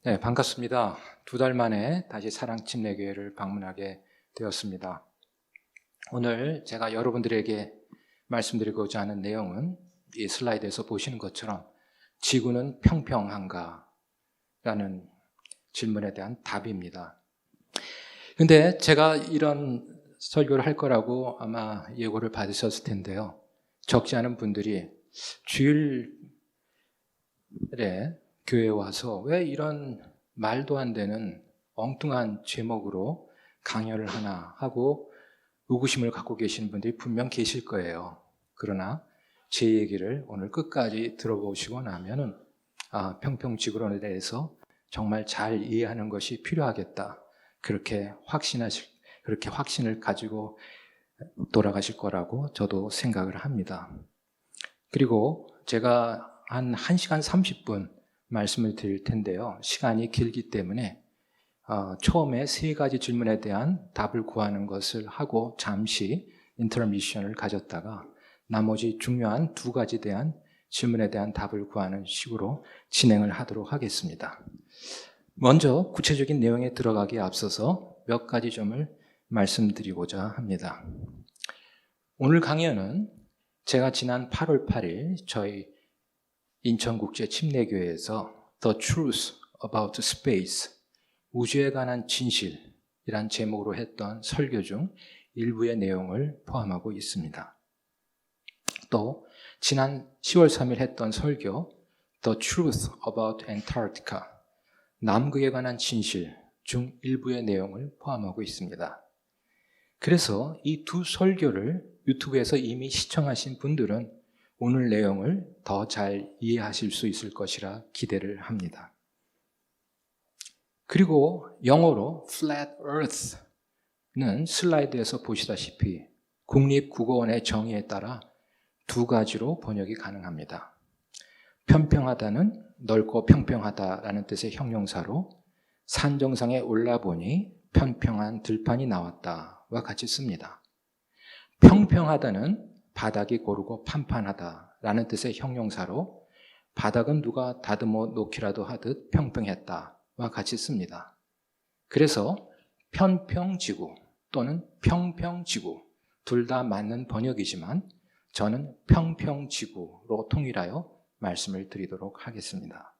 네, 반갑습니다. 2달 만에 다시 사랑침례교회를 방문하게 되었습니다. 오늘 제가 여러분들에게 말씀드리고자 하는 내용은 이 슬라이드에서 보시는 것처럼 지구는 평평한가? 라는 질문에 대한 답입니다. 근데 제가 이런 설교를 할 거라고 아마 예고를 받으셨을 텐데요. 적지 않은 분들이 주일에 교회에 와서 왜 이런 말도 안 되는 엉뚱한 제목으로 강연을 하나 하고 의구심을 갖고 계시는 분들이 분명 계실 거예요. 그러나 제 얘기를 오늘 끝까지 들어보시고 나면은 평평지구론에 대해서 정말 잘 이해하는 것이 필요하겠다. 그렇게 확신을 가지고 돌아가실 거라고 저도 생각을 합니다. 그리고 제가 한 1시간 30분 말씀을 드릴 텐데요. 시간이 길기 때문에 처음에 3가지 질문에 대한 답을 구하는 것을 하고 잠시 인터미션을 가졌다가 나머지 중요한 2가지 대한 질문에 대한 답을 구하는 식으로 진행을 하도록 하겠습니다. 먼저 구체적인 내용에 들어가기에 앞서서 몇 가지 점을 말씀드리고자 합니다. 오늘 강연은 제가 지난 8월 8일 저희 인천국제침례교회에서 The Truth About Space, 우주에 관한 진실이란 제목으로 했던 설교 중 일부의 내용을 포함하고 있습니다. 또 지난 10월 3일 했던 설교 The Truth About Antarctica, 남극에 관한 진실 중 일부의 내용을 포함하고 있습니다. 그래서 이 2 설교를 유튜브에서 이미 시청하신 분들은 오늘 내용을 더 잘 이해하실 수 있을 것이라 기대를 합니다. 그리고 영어로 Flat Earth는 슬라이드에서 보시다시피 국립국어원의 정의에 따라 2가지로 번역이 가능합니다. 평평하다는 넓고 평평하다라는 뜻의 형용사로 산 정상에 올라보니 평평한 들판이 나왔다와 같이 씁니다. 평평하다는 바닥이 고르고 판판하다라는 뜻의 형용사로 바닥은 누가 다듬어 놓기라도 하듯 평평했다와 같이 씁니다. 그래서 편평지구 또는 평평지구 둘 다 맞는 번역이지만 저는 평평지구로 통일하여 말씀을 드리도록 하겠습니다.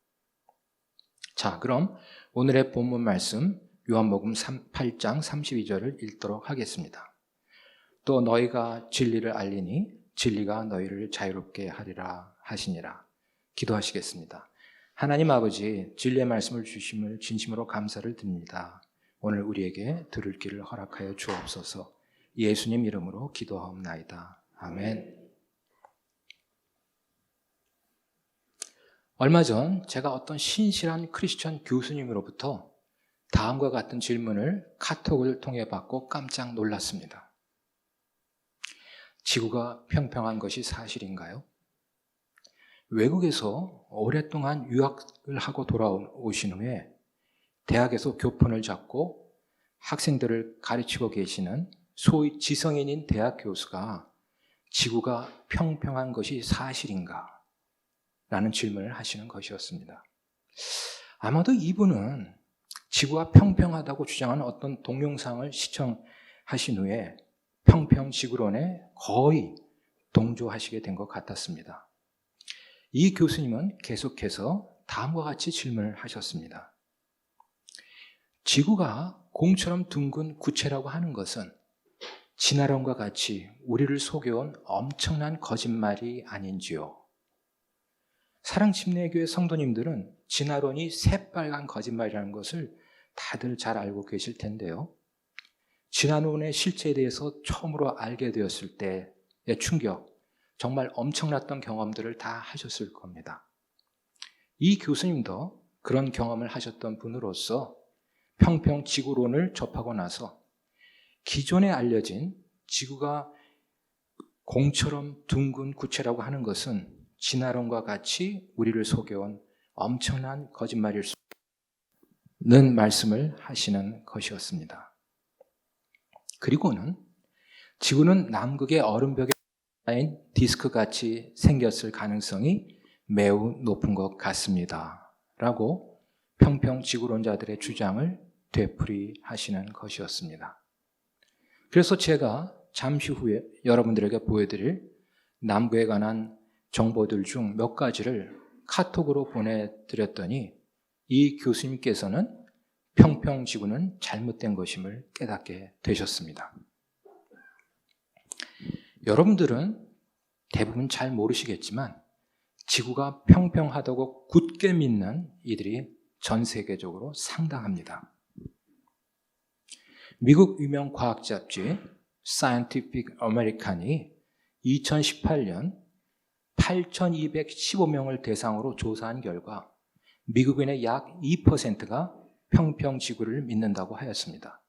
자, 그럼 오늘의 본문 말씀 요한복음 8장 32절을 읽도록 하겠습니다. 또 너희가 진리를 알리니 진리가 너희를 자유롭게 하리라 하시니라. 기도하시겠습니다. 하나님 아버지, 진리의 말씀을 주심을 진심으로 감사를 드립니다. 오늘 우리에게 들을 길을 허락하여 주옵소서. 예수님 이름으로 기도하옵나이다. 아멘. 얼마 전 제가 어떤 신실한 크리스천 교수님으로부터 다음과 같은 질문을 카톡을 통해 받고 깜짝 놀랐습니다. 지구가 평평한 것이 사실인가요? 외국에서 오랫동안 유학을 하고 돌아오신 후에 대학에서 교폰을 잡고 학생들을 가르치고 계시는 소위 지성인인 대학 교수가 지구가 평평한 것이 사실인가? 라는 질문을 하시는 것이었습니다. 아마도 이분은 지구가 평평하다고 주장하는 어떤 동영상을 시청하신 후에 평평지구론에 거의 동조하시게 된 것 같았습니다. 이 교수님은 계속해서 다음과 같이 질문을 하셨습니다. 지구가 공처럼 둥근 구체라고 하는 것은 진화론과 같이 우리를 속여온 엄청난 거짓말이 아닌지요? 사랑침례교회 성도님들은 진화론이 새빨간 거짓말이라는 것을 다들 잘 알고 계실 텐데요. 진화론의 실체에 대해서 처음으로 알게 되었을 때의 충격, 정말 엄청났던 경험들을 다 하셨을 겁니다. 이 교수님도 그런 경험을 하셨던 분으로서 평평지구론을 접하고 나서 기존에 알려진 지구가 공처럼 둥근 구체라고 하는 것은 진화론과 같이 우리를 속여온 엄청난 거짓말일 수 있는 말씀을 하시는 것이었습니다. 그리고는 지구는 남극의 얼음벽에 쌓인 디스크같이 생겼을 가능성이 매우 높은 것 같습니다. 라고 평평지구론자들의 주장을 되풀이하시는 것이었습니다. 그래서 제가 잠시 후에 여러분들에게 보여드릴 남구에 관한 정보들 중 몇 가지를 카톡으로 보내드렸더니 이 교수님께서는 평평지구는 잘못된 것임을 깨닫게 되셨습니다. 여러분들은 대부분 잘 모르시겠지만 지구가 평평하다고 굳게 믿는 이들이 전 세계적으로 상당합니다. 미국 유명 과학 잡지 Scientific American이 2018년 8,215명을 대상으로 조사한 결과 미국인의 약 2%가 평평지구를 믿는다고 하였습니다.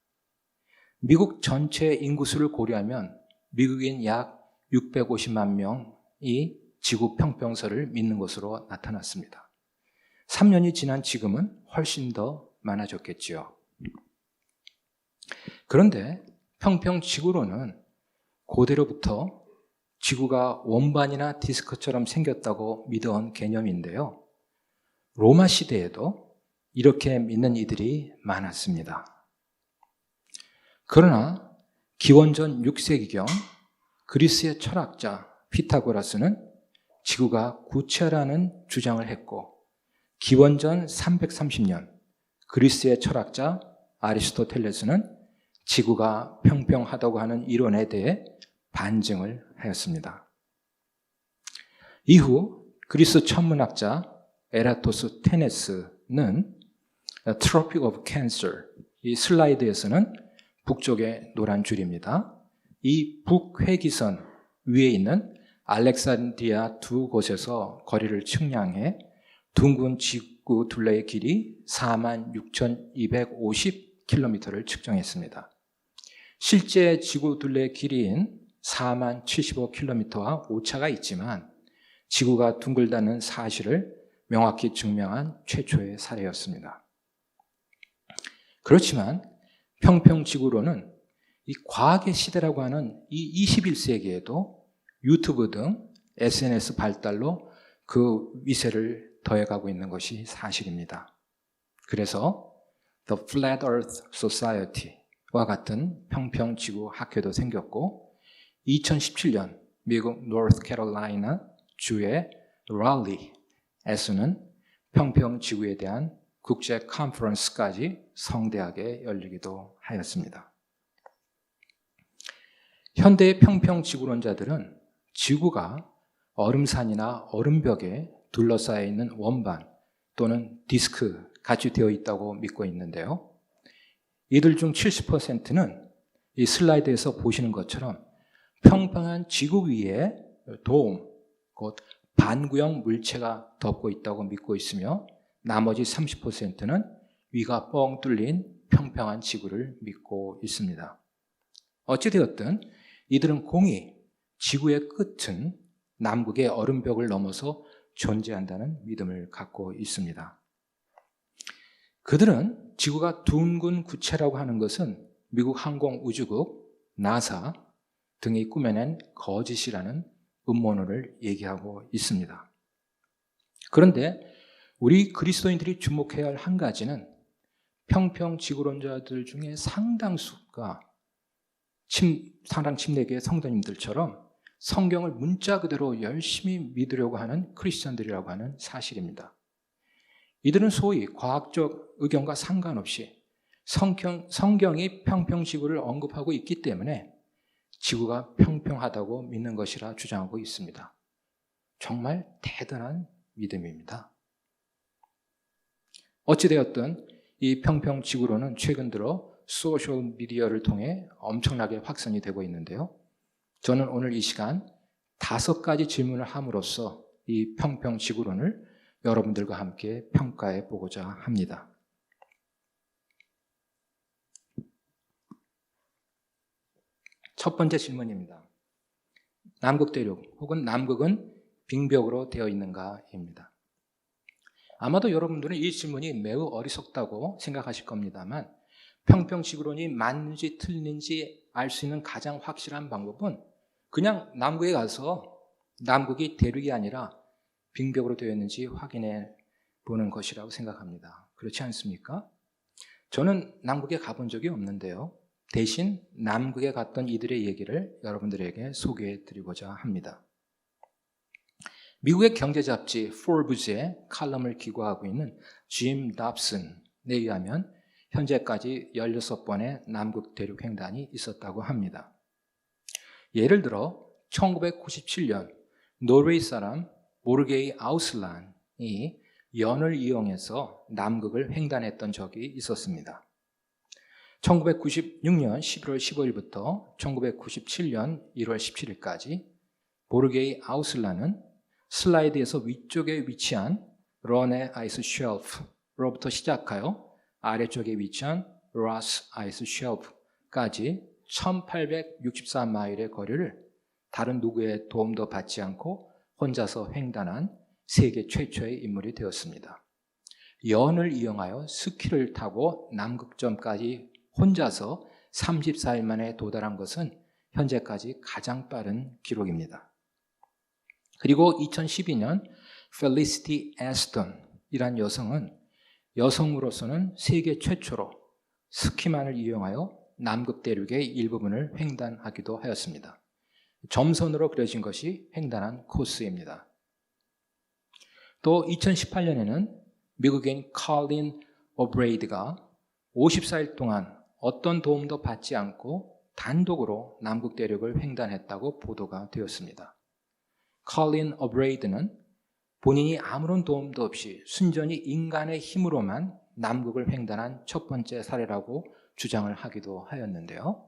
미국 전체 인구수를 고려하면 미국인 약 650만 명이 지구 평평설을 믿는 것으로 나타났습니다. 3년이 지난 지금은 훨씬 더 많아졌겠지요. 그런데 평평지구론은 고대로부터 지구가 원반이나 디스크처럼 생겼다고 믿어온 개념인데요. 로마 시대에도 이렇게 믿는 이들이 많았습니다. 그러나 기원전 6세기경 그리스의 철학자 피타고라스는 지구가 구체라는 주장을 했고, 기원전 330년 그리스의 철학자 아리스토텔레스는 지구가 평평하다고 하는 이론에 대해 반증을 하였습니다. 이후 그리스 천문학자 에라토스테네스는 Tropic of Cancer, 이 슬라이드에서는 북쪽의 노란 줄입니다. 이 북회기선 위에 있는 알렉산드리아 두 곳에서 거리를 측량해 둥근 지구 둘레의 길이 46,250km를 측정했습니다. 실제 지구 둘레의 길이인 40,075km와 오차가 있지만 지구가 둥글다는 사실을 명확히 증명한 최초의 사례였습니다. 그렇지만 평평지구론은 이 과학의 시대라고 하는 이 21세기에도 유튜브 등 SNS 발달로 그 위세를 더해가고 있는 것이 사실입니다. 그래서 The Flat Earth Society와 같은 평평지구 학회도 생겼고, 2017년 미국 노스캐롤라이나 주의 랄리에서는 평평지구에 대한 국제 컨퍼런스까지 성대하게 열리기도 하였습니다. 현대의 평평지구론자들은 지구가 얼음산이나 얼음벽에 둘러싸여 있는 원반 또는 디스크 같이 되어 있다고 믿고 있는데요. 이들 중 70%는 이 슬라이드에서 보시는 것처럼 평평한 지구 위에 돔, 곧 반구형 물체가 덮고 있다고 믿고 있으며, 나머지 30%는 위가 뻥 뚫린 평평한 지구를 믿고 있습니다. 어찌되었든 이들은 공히 지구의 끝은 남극의 얼음벽을 넘어서 존재한다는 믿음을 갖고 있습니다. 그들은 지구가 둥근 구체라고 하는 것은 미국 항공우주국 나사 등이 꾸며낸 거짓이라는 음모론을 얘기하고 있습니다. 그런데 우리 그리스도인들이 주목해야 할 한 가지는 평평지구론자들 중에 상당수가 상당 침례교의 성도님들처럼 성경을 문자 그대로 열심히 믿으려고 하는 크리스천들이라고 하는 사실입니다. 이들은 소위 과학적 의견과 상관없이 성경이 평평지구를 언급하고 있기 때문에 지구가 평평하다고 믿는 것이라 주장하고 있습니다. 정말 대단한 믿음입니다. 어찌되었든 이 평평지구론은 최근 들어 소셜미디어를 통해 엄청나게 확산이 되고 있는데요. 저는 오늘 이 시간 5가지 질문을 함으로써 이 평평지구론을 여러분들과 함께 평가해 보고자 합니다. 첫 번째 질문입니다. 남극 대륙 혹은 남극은 빙벽으로 되어 있는가입니다. 아마도 여러분들은 이 질문이 매우 어리석다고 생각하실 겁니다만, 평평지구론이 맞는지 틀린지 알 수 있는 가장 확실한 방법은 그냥 남극에 가서 남극이 대륙이 아니라 빙벽으로 되어 있는지 확인해 보는 것이라고 생각합니다. 그렇지 않습니까? 저는 남극에 가본 적이 없는데요. 대신 남극에 갔던 이들의 얘기를 여러분들에게 소개해 드리고자 합니다. 미국의 경제 잡지 포브스에 칼럼을 기고하고 있는 짐 dobson에 의하면 현재까지 16번의 남극 대륙 횡단이 있었다고 합니다. 예를 들어 1997년 노르웨이 사람 모르게이 아우슬란이 연을 이용해서 남극을 횡단했던 적이 있었습니다. 1996년 11월 15일부터 1997년 1월 17일까지 모르게이 아우슬란은 슬라이드에서 위쪽에 위치한 런의 아이스 쉘프로부터 시작하여 아래쪽에 위치한 로스 아이스 쉘프까지 1864마일의 거리를 다른 누구의 도움도 받지 않고 혼자서 횡단한 세계 최초의 인물이 되었습니다. 연을 이용하여 스키를 타고 남극점까지 혼자서 34일 만에 도달한 것은 현재까지 가장 빠른 기록입니다. 그리고 2012년 펠리시티 애스턴이란 여성은 여성으로서는 세계 최초로 스키만을 이용하여 남극 대륙의 일부분을 횡단하기도 하였습니다. 점선으로 그려진 것이 횡단한 코스입니다. 또 2018년에는 미국인 컬린 오브레이드가 54일 동안 어떤 도움도 받지 않고 단독으로 남극 대륙을 횡단했다고 보도가 되었습니다. 컬린 오브레이드는 본인이 아무런 도움도 없이 순전히 인간의 힘으로만 남극을 횡단한 첫 번째 사례라고 주장을 하기도 하였는데요.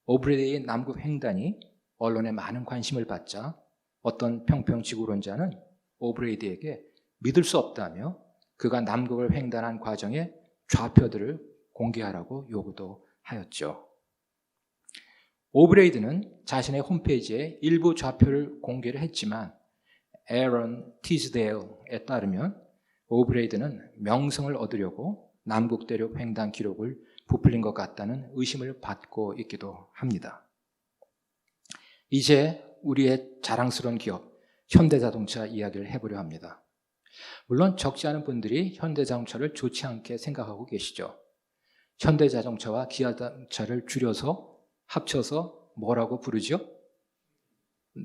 오브레이드의 남극 횡단이 언론에 많은 관심을 받자 어떤 평평지구론자는 오브레이드에게 믿을 수 없다며 그가 남극을 횡단한 과정의 좌표들을 공개하라고 요구도 하였죠. 오브레이드는 자신의 홈페이지에 일부 좌표를 공개를 했지만 에런 티즈데일에 따르면 오브레이드는 명성을 얻으려고 남극 대륙 횡단 기록을 부풀린 것 같다는 의심을 받고 있기도 합니다. 이제 우리의 자랑스러운 기업 현대자동차 이야기를 해보려 합니다. 물론 적지 않은 분들이 현대자동차를 좋지 않게 생각하고 계시죠. 현대자동차와 기아자동차를 줄여서 합쳐서 뭐라고 부르죠?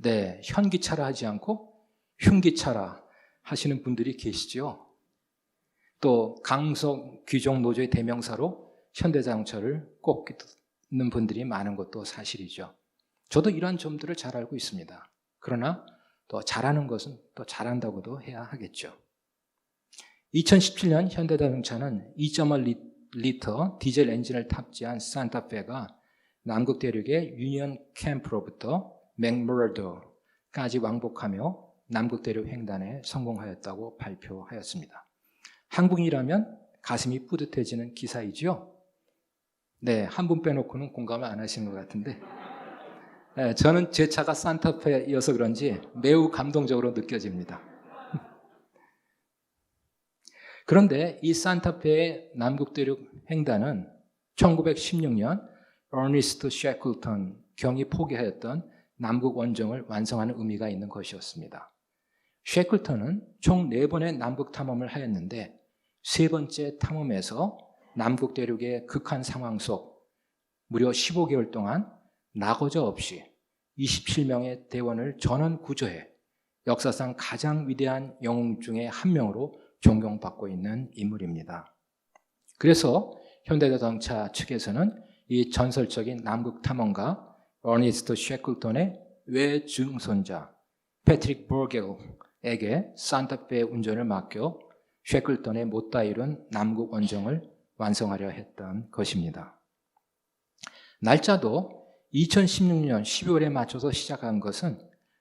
네, 현기차라 하지 않고 흉기차라 하시는 분들이 계시죠. 또 강석 귀족 노조의 대명사로 현대자동차를 꼽는 분들이 많은 것도 사실이죠. 저도 이러한 점들을 잘 알고 있습니다. 그러나 또 잘하는 것은 또 잘한다고도 해야 하겠죠. 2017년 현대자동차는 2.5리터 디젤 엔진을 탑재한 산타페가 남극 대륙의 유니언 캠프로부터 맥머더까지 왕복하며 남극 대륙 횡단에 성공하였다고 발표하였습니다. 한국인이라면 가슴이 뿌듯해지는 기사이죠. 네, 한 분 빼놓고는 공감을 안 하시는 것 같은데 네, 저는 제 차가 산타페여서 그런지 매우 감동적으로 느껴집니다. 그런데 이 산타페의 남극 대륙 횡단은 1916년 어니스트 셰클턴 경이 포기하였던 남극 원정을 완성하는 의미가 있는 것이었습니다. 셰클턴은 총 4번의 남극 탐험을 하였는데 3번째 탐험에서 남극 대륙의 극한 상황 속 무려 15개월 동안 나고자 없이 27명의 대원을 전원 구조해 역사상 가장 위대한 영웅 중에 한 명으로 존경받고 있는 인물입니다. 그래서 현대자동차 측에서는 이 전설적인 남극 탐험가 어니스트 셰클턴의 외증손자 패트릭 버겔에게 산타페 운전을 맡겨 셰클턴의 못다 이룬 남극 원정을 완성하려 했던 것입니다. 날짜도 2016년 12월에 맞춰서 시작한 것은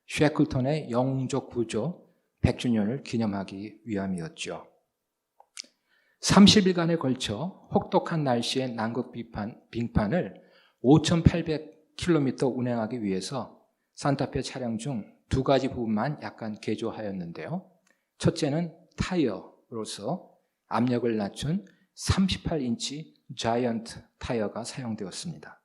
셰클턴의 영웅적 구조 100주년을 기념하기 위함이었죠. 30일간에 걸쳐 혹독한 날씨의 남극 빙판을 5,800km 운행하기 위해서 산타페 차량 중 2가지 부분만 약간 개조하였는데요. 첫째는 타이어로서 압력을 낮춘 38인치 자이언트 타이어가 사용되었습니다.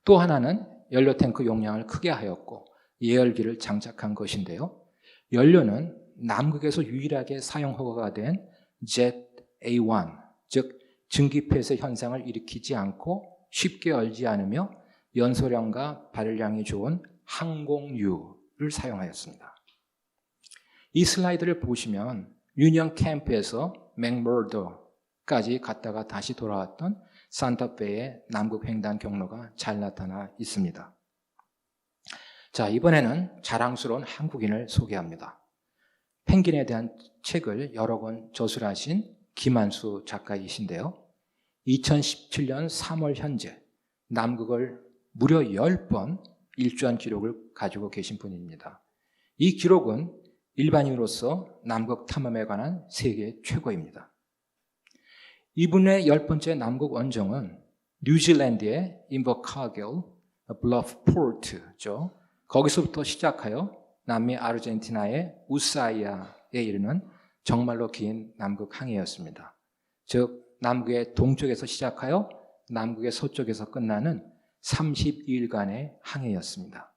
또 하나는 연료 탱크 용량을 크게 하였고 예열기를 장착한 것인데요. 연료는 남극에서 유일하게 사용 허가가 된 젯 A1, 즉 증기폐쇄 현상을 일으키지 않고 쉽게 얼지 않으며 연소량과 발열량이 좋은 항공유를 사용하였습니다. 이 슬라이드를 보시면 유니언 캠프에서 맥머더까지 갔다가 다시 돌아왔던 산타페의 남극 횡단 경로가 잘 나타나 있습니다. 자, 이번에는 자랑스러운 한국인을 소개합니다. 펭귄에 대한 책을 여러 권 저술하신 김한수 작가이신데요. 2017년 3월 현재 남극을 무려 10번 일주한 기록을 가지고 계신 분입니다. 이 기록은 일반인으로서 남극 탐험에 관한 세계 최고입니다. 이분의 10번째 남극 원정은 뉴질랜드의 인버카길 블러프 포트죠. 거기서부터 시작하여 남미 아르헨티나의 우사이아에 이르는 정말로 긴 남극 항해였습니다. 즉 남극의 동쪽에서 시작하여 남극의 서쪽에서 끝나는 32일간의 항해였습니다.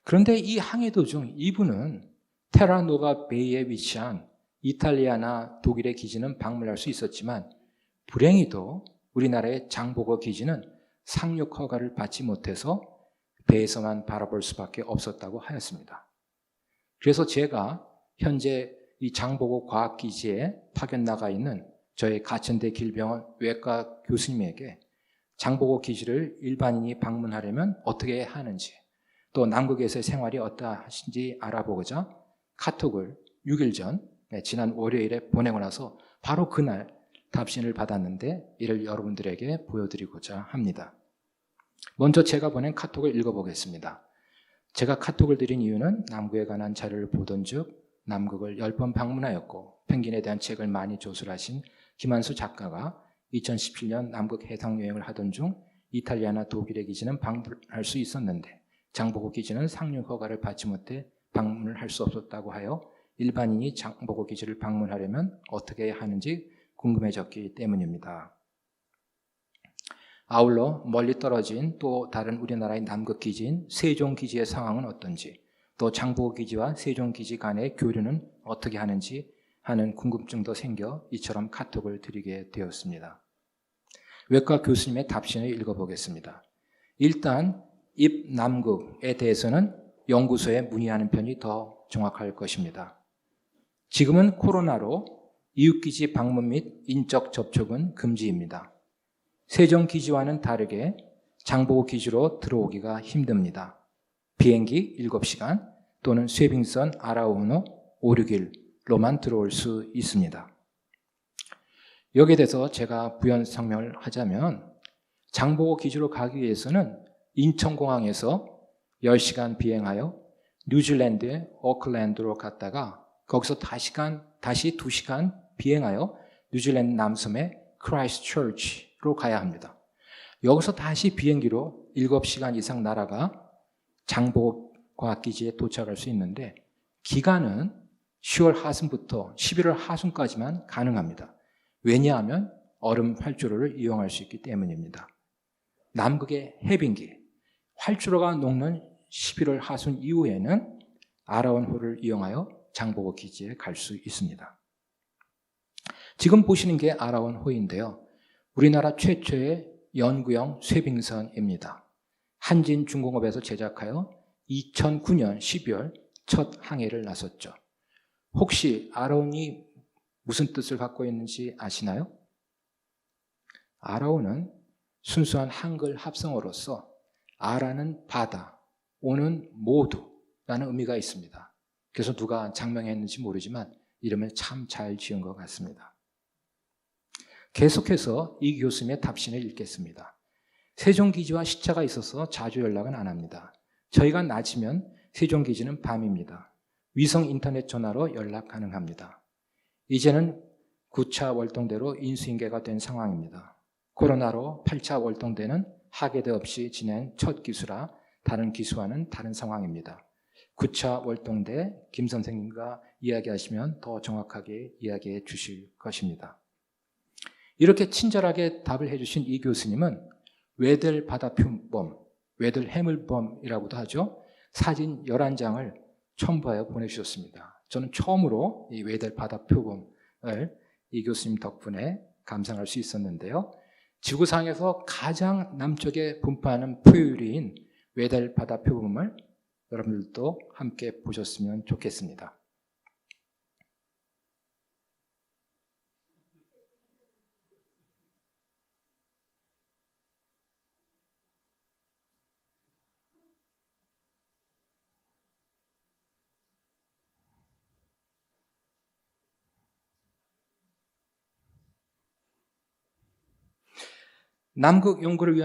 그런데 이 항해 도중 이분은 테라노바 베이에 위치한 이탈리아나 독일의 기지는 방문할 수 있었지만 불행히도 우리나라의 장보고 기지는 상륙 허가를 받지 못해서 배에서만 바라볼 수밖에 없었다고 하였습니다. 그래서 제가 현재 이 장보고 과학기지에 파견 나가 있는 저희 가천대 길병원 외과 교수님에게 장보고 기지를 일반인이 방문하려면 어떻게 해야 하는지, 또 남극에서의 생활이 어떠하신지 알아보고자 카톡을 6일 전 지난 월요일에 보내고 나서 바로 그날 답신을 받았는데 이를 여러분들에게 보여드리고자 합니다. 먼저 제가 보낸 카톡을 읽어보겠습니다. 제가 카톡을 드린 이유는 남극에 관한 자료를 보던 즉 남극을 10번 방문하였고 펭귄에 대한 책을 많이 조술하신 김한수 작가가 2017년 남극 해상 여행을 하던 중 이탈리아나 독일의 기지는 방문할 수 있었는데 장보고 기지는 상륙 허가를 받지 못해 방문을 할 수 없었다고 하여 일반인이 장보고 기지를 방문하려면 어떻게 해야 하는지 궁금해졌기 때문입니다. 아울러 멀리 떨어진 또 다른 우리나라의 남극 기지인 세종기지의 상황은 어떤지, 또 장보고 기지와 세종기지 간의 교류는 어떻게 하는지 하는 궁금증도 생겨 이처럼 카톡을 드리게 되었습니다. 외과 교수님의 답신을 읽어보겠습니다. 일단 입남극에 대해서는 연구소에 문의하는 편이 더 정확할 것입니다. 지금은 코로나로 이웃기지 방문 및 인적 접촉은 금지입니다. 세종기지와는 다르게 장보고 기지로 들어오기가 힘듭니다. 비행기 7시간 또는 쇠빙선 아라우노 5, 6일로만 들어올 수 있습니다. 여기에 대해서 제가 부연 설명을 하자면 장보고 기지로 가기 위해서는 인천공항에서 10시간 비행하여 뉴질랜드의 오클랜드로 갔다가 거기서 다시 2시간 비행하여 뉴질랜드 남섬의 크라이스트처치로 가야 합니다. 여기서 다시 비행기로 7시간 이상 날아가 장보고 과학기지에 도착할 수 있는데 기간은 10월 하순부터 11월 하순까지만 가능합니다. 왜냐하면 얼음 활주로를 이용할 수 있기 때문입니다. 남극의 해빙기, 활주로가 녹는 11월 하순 이후에는 아라원호를 이용하여 장보고 기지에 갈 수 있습니다. 지금 보시는 게 아라원호인데요. 우리나라 최초의 연구용 쇠빙선입니다. 한진중공업에서 제작하여 2009년 12월 첫 항해를 나섰죠. 혹시 아라온이 무슨 뜻을 갖고 있는지 아시나요? 아라온은 순수한 한글 합성어로서 아라는 바다, 오는 모두라는 의미가 있습니다. 그래서 누가 장명했는지 모르지만 이름을 참 잘 지은 것 같습니다. 계속해서 이 교수님의 답신을 읽겠습니다. 세종기지와 시차가 있어서 자주 연락은 안 합니다. 저희가 낮이면 세종기지는 밤입니다. 위성 인터넷 전화로 연락 가능합니다. 이제는 9차 월동대로 인수인계가 된 상황입니다. 코로나로 8차 월동대는 하계대 없이 지낸 첫 기수라 다른 기수와는 다른 상황입니다. 9차 월동대 김 선생님과 이야기하시면 더 정확하게 이야기해 주실 것입니다. 이렇게 친절하게 답을 해주신 이 교수님은 외들 바다표범, 외들 해물범이라고도 하죠. 사진 11장을 첨부하여 보내주셨습니다. 저는 처음으로 이 외들 바다표범을 이 교수님 덕분에 감상할 수 있었는데요. 지구상에서 가장 남쪽에 분포하는 포유류인 웨델 바다 표범을 여러분들도 함께 보셨으면 좋겠습니다. 남극 연구를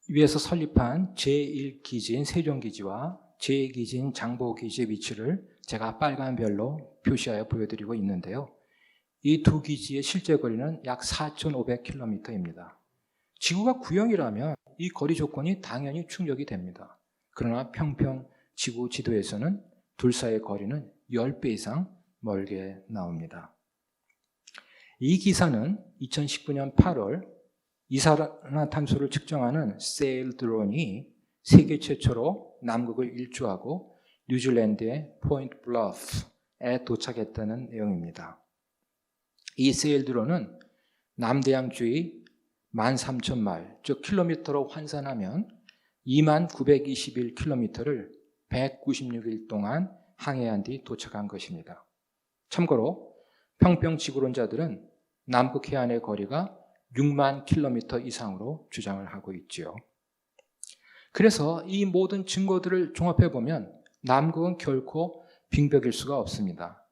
위해서 설립한 제1기지인 세종기지와 제2기지인 장보기지의 위치를 제가 빨간 별로 표시하여 보여드리고 있는데요. 이 두 기지의 실제 거리는 약 4,500km입니다. 지구가 구형이라면 이 거리 조건이 당연히 충족이 됩니다. 그러나 평평 지구 지도에서는 둘 사이의 거리는 10배 이상 멀게 나옵니다. 이 기사는 2019년 8월 이산화탄소를 측정하는 세일 드론이 세계 최초로 남극을 일주하고 뉴질랜드의 포인트 블러프에 도착했다는 내용입니다. 이 세일 드론은 남대양 주위 13,000마일, 즉 킬로미터로 환산하면 2921km를 196일 동안 항해한 뒤 도착한 것입니다. 참고로 평평 지구론자들은 남극 해안의 거리가 6만 킬로미터 이상으로 주장을 하고 있지요. 그래서 이 모든 증거들을 종합해보면 남극은 결코 빙벽일 수가 없습니다.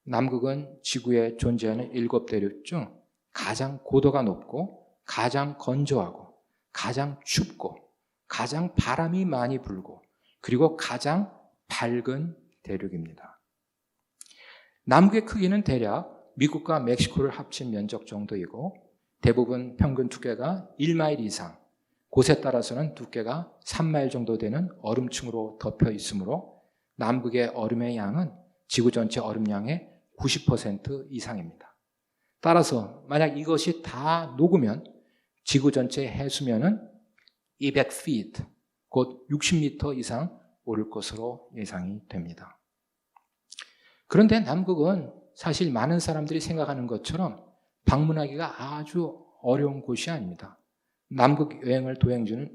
남극은 지구에 존재하는 7대륙 중 가장 고도가 높고 가장 건조하고 가장 춥고 가장 바람이 많이 불고 그리고 가장 밝은 대륙입니다. 남극의 크기는 대략 미국과 멕시코를 합친 면적 정도이고 대부분 평균 두께가 1마일 이상, 곳에 따라서는 두께가 3마일 정도 되는 얼음층으로 덮여 있으므로 남극의 얼음의 양은 지구 전체 얼음량의 90% 이상입니다. 따라서 만약 이것이 다 녹으면 지구 전체 해수면은 200feet, 곧 60m 이상 오를 것으로 예상이 됩니다. 그런데 남극은 사실 많은 사람들이 생각하는 것처럼 방문하기가 아주 어려운 곳이 아닙니다. 남극 여행을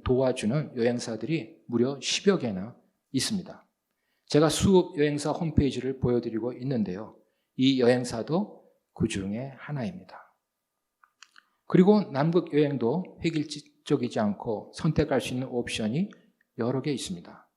도와주는 여행사들이 무려 10여 개나 있습니다. 제가 수업 여행사 홈페이지를 보여드리고 있는데요. 이 여행사도 그 중에 하나입니다. 그리고 남극 여행도 획일적이지 않고 선택할 수 있는 옵션이 여러 개 있습니다.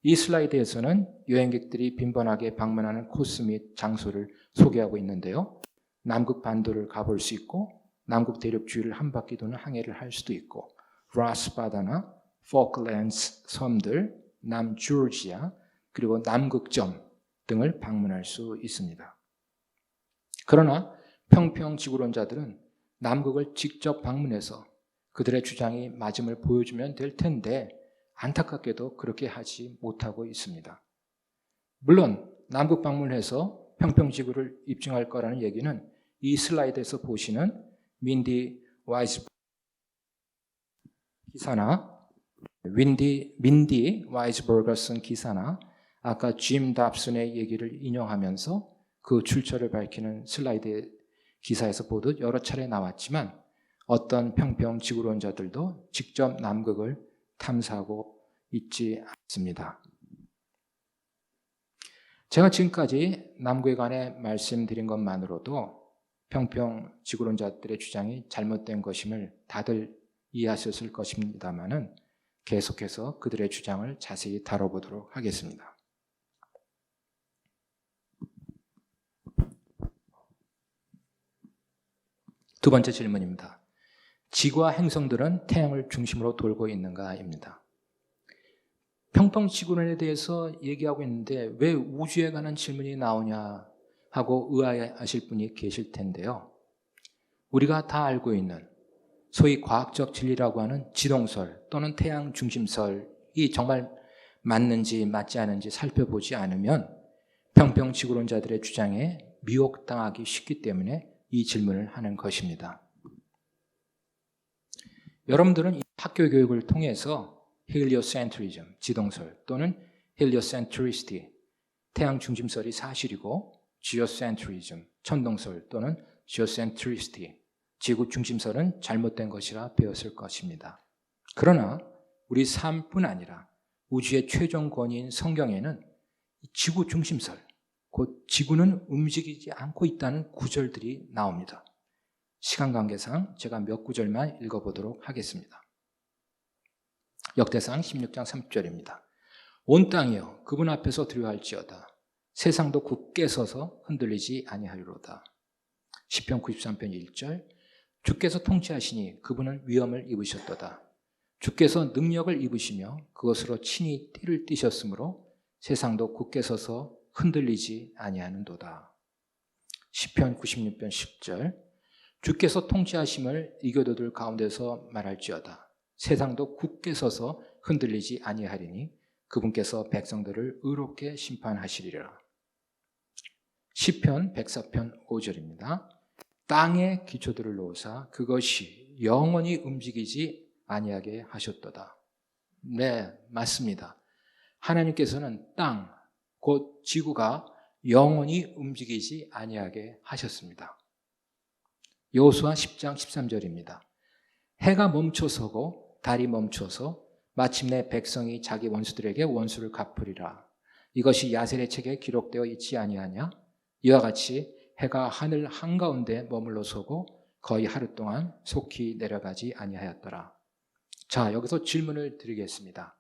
이 슬라이드에서는 여행객들이 빈번하게 방문하는 코스 및 장소를 소개하고 있는데요. 남극 반도를 가볼 수 있고 남극 대륙 주위를 한 바퀴 도는 항해를 할 수도 있고 로스 바다나 포클랜드 섬들, 남조지아 그리고 남극점 등을 방문할 수 있습니다. 그러나 평평 지구론자들은 남극을 직접 방문해서 그들의 주장이 맞음을 보여주면 될 텐데 안타깝게도 그렇게 하지 못하고 있습니다. 물론 남극 방문해서 평평 지구를 입증할 거라는 얘기는 이 슬라이드에서 보시는 민디 와이즈버거 쓴 기사나 아까 짐 답슨의 얘기를 인용하면서 그 출처를 밝히는 슬라이드 기사에서 보듯 여러 차례 나왔지만 어떤 평평 지구론자들도 직접 남극을 탐사하고 있지 않습니다. 제가 지금까지 남극에 관해 말씀드린 것만으로도 평평 지구론자들의 주장이 잘못된 것임을 다들 이해하셨을 것입니다만은 계속해서 그들의 주장을 자세히 다뤄보도록 하겠습니다. 두 번째 질문입니다. 지구와 행성들은 태양을 중심으로 돌고 있는가입니다. 평평 지구론에 대해서 얘기하고 있는데 왜 우주에 관한 질문이 나오냐 하고 의아해하실 분이 계실 텐데요. 우리가 다 알고 있는 소위 과학적 진리라고 하는 지동설 또는 태양 중심설이 정말 맞는지 맞지 않은지 살펴보지 않으면 평평 지구론자들의 주장에 미혹당하기 쉽기 때문에 이 질문을 하는 것입니다. 여러분들은 학교 교육을 통해서 헬리오센트리즘, 지동설 또는 헬리오센트리시티, 태양 중심설이 사실이고 지오센트리즘, 천동설 또는 geocentricity, 지구 중심설은 잘못된 것이라 배웠을 것입니다. 그러나 우리 삶뿐 아니라 우주의 최종 권위인 성경에는 지구 중심설, 곧 지구는 움직이지 않고 있다는 구절들이 나옵니다. 시간 관계상 제가 몇 구절만 읽어보도록 하겠습니다. 역대상 16장 3절입니다. 온 땅이여 그분 앞에서 두려워할지어다. 세상도 굳게 서서 흔들리지 아니하리로다. 시편 93편 1절 주께서 통치하시니 그분은 위엄을 입으셨도다. 주께서 능력을 입으시며 그것으로 친히 띠를 띠셨으므로 세상도 굳게 서서 흔들리지 아니하는도다. 시편 96편 10절 주께서 통치하심을 이교도들 가운데서 말할지어다. 세상도 굳게 서서 흔들리지 아니하리니 그분께서 백성들을 의롭게 심판하시리라. 시편 104편 5절입니다. 땅의 기초들을 놓으사 그것이 영원히 움직이지 아니하게 하셨도다. 네, 맞습니다. 하나님께서는 땅, 곧 지구가 영원히 움직이지 아니하게 하셨습니다. 여호수아 10장 13절입니다. 해가 멈춰서고 달이 멈춰서 마침내 백성이 자기 원수들에게 원수를 갚으리라. 이것이 야셀의 책에 기록되어 있지 아니하냐? 이와 같이 해가 하늘 한가운데 머물러 서고 거의 하루 동안 속히 내려가지 아니하였더라. 자, 여기서 질문을 드리겠습니다.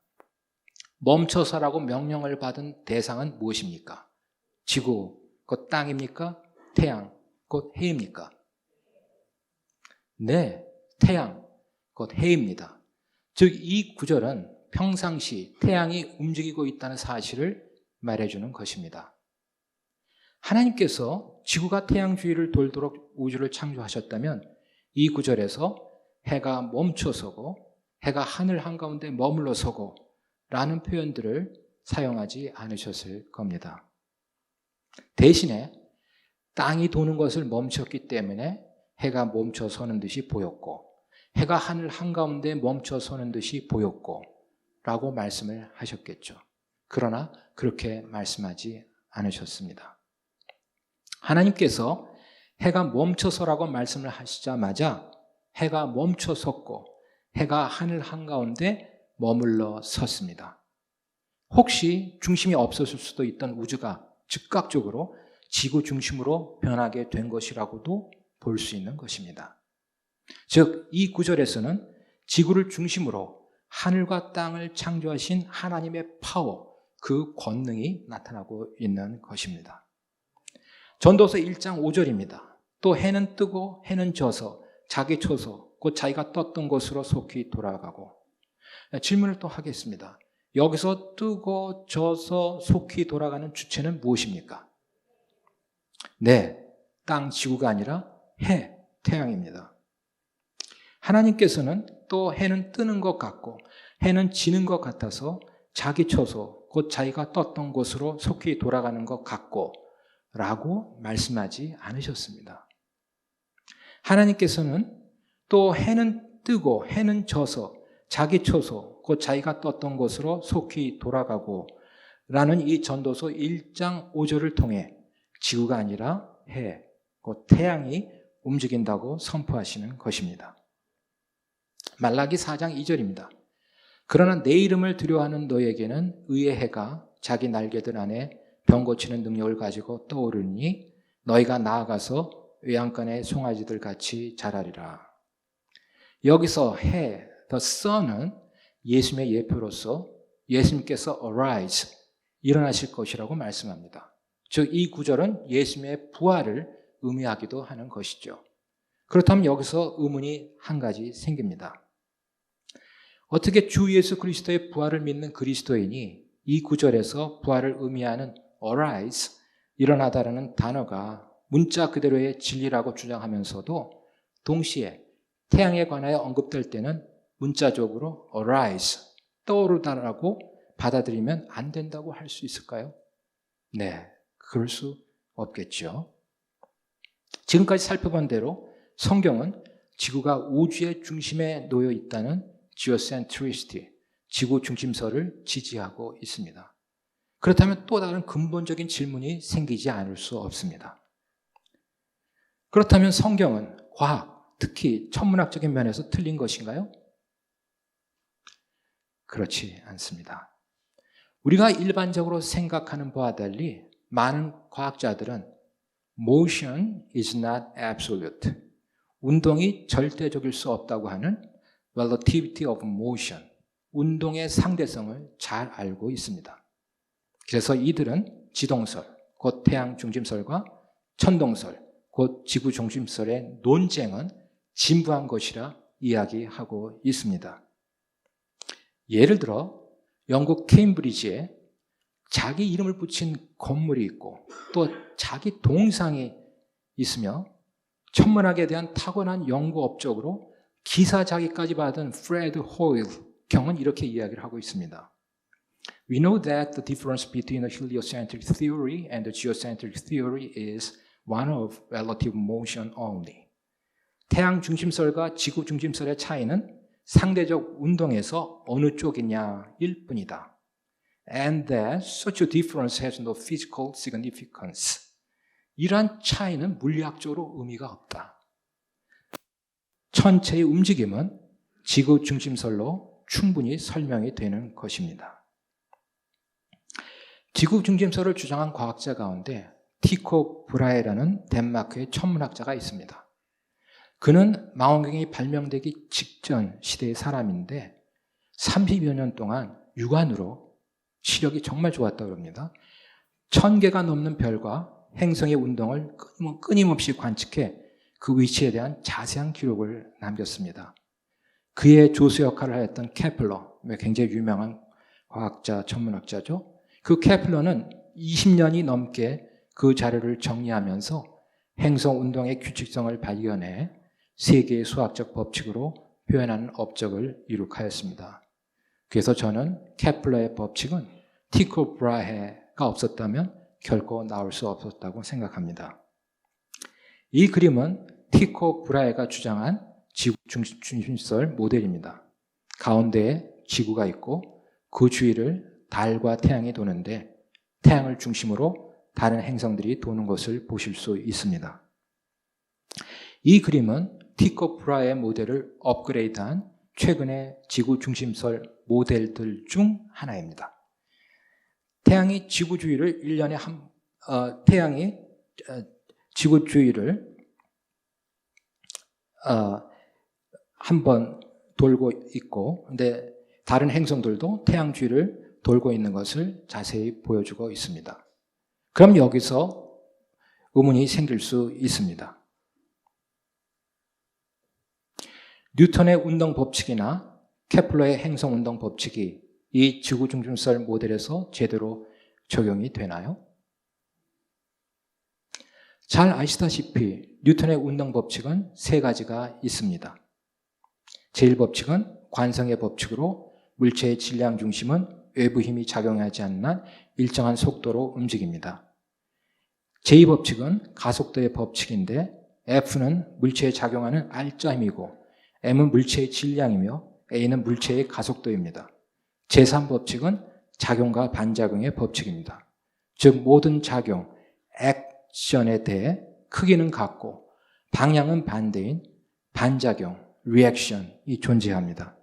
멈춰서라고 명령을 받은 대상은 무엇입니까? 지구, 곧 땅입니까? 태양, 곧 해입니까? 네, 태양, 곧 해입니다. 즉, 이 구절은 평상시 태양이 움직이고 있다는 사실을 말해주는 것입니다. 하나님께서 지구가 태양 주위를 돌도록 우주를 창조하셨다면 이 구절에서 해가 멈춰서고 해가 하늘 한가운데 머물러 서고 라는 표현들을 사용하지 않으셨을 겁니다. 대신에 땅이 도는 것을 멈췄기 때문에 해가 멈춰 서는 듯이 보였고 해가 하늘 한가운데 멈춰 서는 듯이 보였고 라고 말씀을 하셨겠죠. 그러나 그렇게 말씀하지 않으셨습니다. 하나님께서 해가 멈춰서라고 말씀을 하시자마자 해가 멈춰 섰고 해가 하늘 한가운데 머물러 섰습니다. 혹시 중심이 없었을 수도 있던 우주가 즉각적으로 지구 중심으로 변하게 된 것이라고도 볼 수 있는 것입니다. 즉, 이 구절에서는 지구를 중심으로 하늘과 땅을 창조하신 하나님의 파워, 그 권능이 나타나고 있는 것입니다. 전도서 1장 5절입니다. 또 해는 뜨고 해는 져서 자기 초소, 곧 자기가 떴던 곳으로 속히 돌아가고. 질문을 또 하겠습니다. 여기서 뜨고 져서 속히 돌아가는 주체는 무엇입니까? 네, 땅, 지구가 아니라 해, 태양입니다. 하나님께서는 또 해는 뜨는 것 같고 해는 지는 것 같아서 자기 초소, 곧 자기가 떴던 곳으로 속히 돌아가는 것 같고 라고 말씀하지 않으셨습니다. 하나님께서는 또 해는 뜨고 해는 져서 자기 초소, 곧 자기가 떴던 곳으로 속히 돌아가고 라는 이 전도서 1장 5절을 통해 지구가 아니라 해, 곧 태양이 움직인다고 선포하시는 것입니다. 말라기 4장 2절입니다. 그러나 내 이름을 두려워하는 너에게는 의의 해가 자기 날개들 안에 병 고치는 능력을 가지고 떠오르니 너희가 나아가서 외양간의 송아지들 같이 자라리라. 여기서 해, the sun은 예수님의 예표로서 예수님께서 arise, 일어나실 것이라고 말씀합니다. 즉, 이 구절은 예수님의 부활을 의미하기도 하는 것이죠. 그렇다면 여기서 의문이 한 가지 생깁니다. 어떻게 주 예수 그리스도의 부활을 믿는 그리스도인이 이 구절에서 부활을 의미하는 arise, 일어나다라는 단어가 문자 그대로의 진리라고 주장하면서도 동시에 태양에 관하여 언급될 때는 문자적으로 arise, 떠오르다라고 받아들이면 안 된다고 할 수 있을까요? 네, 그럴 수 없겠죠. 지금까지 살펴본 대로 성경은 지구가 우주의 중심에 놓여 있다는 geocentricity, 지구 중심설을 지지하고 있습니다. 그렇다면 또 다른 근본적인 질문이 생기지 않을 수 없습니다. 그렇다면 성경은 과학, 특히 천문학적인 면에서 틀린 것인가요? 그렇지 않습니다. 우리가 일반적으로 생각하는 바와 달리 많은 과학자들은 motion is not absolute. 운동이 절대적일 수 없다고 하는 relativity of motion, 운동의 상대성을 잘 알고 있습니다. 그래서 이들은 지동설, 곧 태양 중심설과 천동설, 곧 지구 중심설의 논쟁은 진부한 것이라 이야기하고 있습니다. 예를 들어 영국 케임브리지에 자기 이름을 붙인 건물이 있고 또 자기 동상이 있으며 천문학에 대한 타고난 연구 업적으로 기사자기까지 받은 프레드 호일 경은 이렇게 이야기를 하고 있습니다. We know that the difference between the heliocentric theory and the geocentric theory is one of relative motion only. 태양 중심설과 지구 중심설의 차이는 상대적 운동에서 어느 쪽이냐일 뿐이다. And that such a difference has no physical significance. 이러한 차이는 물리학적으로 의미가 없다. 천체의 움직임은 지구 중심설로 충분히 설명이 되는 것입니다. 지구 중심설을 주장한 과학자 가운데 티코 브라헤라는 덴마크의 천문학자가 있습니다. 그는 망원경이 발명되기 직전 시대의 사람인데 30여 년 동안 육안으로 시력이 정말 좋았다고 합니다. 1000개가 넘는 별과 행성의 운동을 끊임없이 관측해 그 위치에 대한 자세한 기록을 남겼습니다. 그의 조수 역할을 하였던 케플러, 굉장히 유명한 과학자, 천문학자죠. 그 케플러는 20년이 넘게 그 자료를 정리하면서 행성 운동의 규칙성을 발견해 세계의 수학적 법칙으로 표현하는 업적을 이룩하였습니다. 그래서 저는 케플러의 법칙은 티코 브라헤가 없었다면 결코 나올 수 없었다고 생각합니다. 이 그림은 티코 브라헤가 주장한 지구 중심설 모델입니다. 가운데에 지구가 있고 그 주위를 달과 태양이 도는데 태양을 중심으로 다른 행성들이 도는 것을 보실 수 있습니다. 이 그림은 티코 브라헤의 모델을 업그레이드한 최근의 지구 중심설 모델들 중 하나입니다. 태양이 지구 주위를 1년에 태양이 지구 주위를 한 번 돌고 있고, 근데 다른 행성들도 태양 주위를 돌고 있는 것을 자세히 보여주고 있습니다. 그럼 여기서 의문이 생길 수 있습니다. 뉴턴의 운동 법칙이나 케플러의 행성 운동 법칙이 이 지구 중심설 모델에서 제대로 적용이 되나요? 잘 아시다시피 뉴턴의 운동 법칙은 세 가지가 있습니다. 제1법칙은 관성의 법칙으로 물체의 질량 중심은 외부 힘이 작용하지 않는 한 일정한 속도로 움직입니다. 제2법칙은 가속도의 법칙인데 F는 물체에 작용하는 R자 힘이고 M은 물체의 질량이며 A는 물체의 가속도입니다. 제3법칙은 작용과 반작용의 법칙입니다. 즉 모든 작용, 액션에 대해 크기는 같고 방향은 반대인 반작용, 리액션이 존재합니다.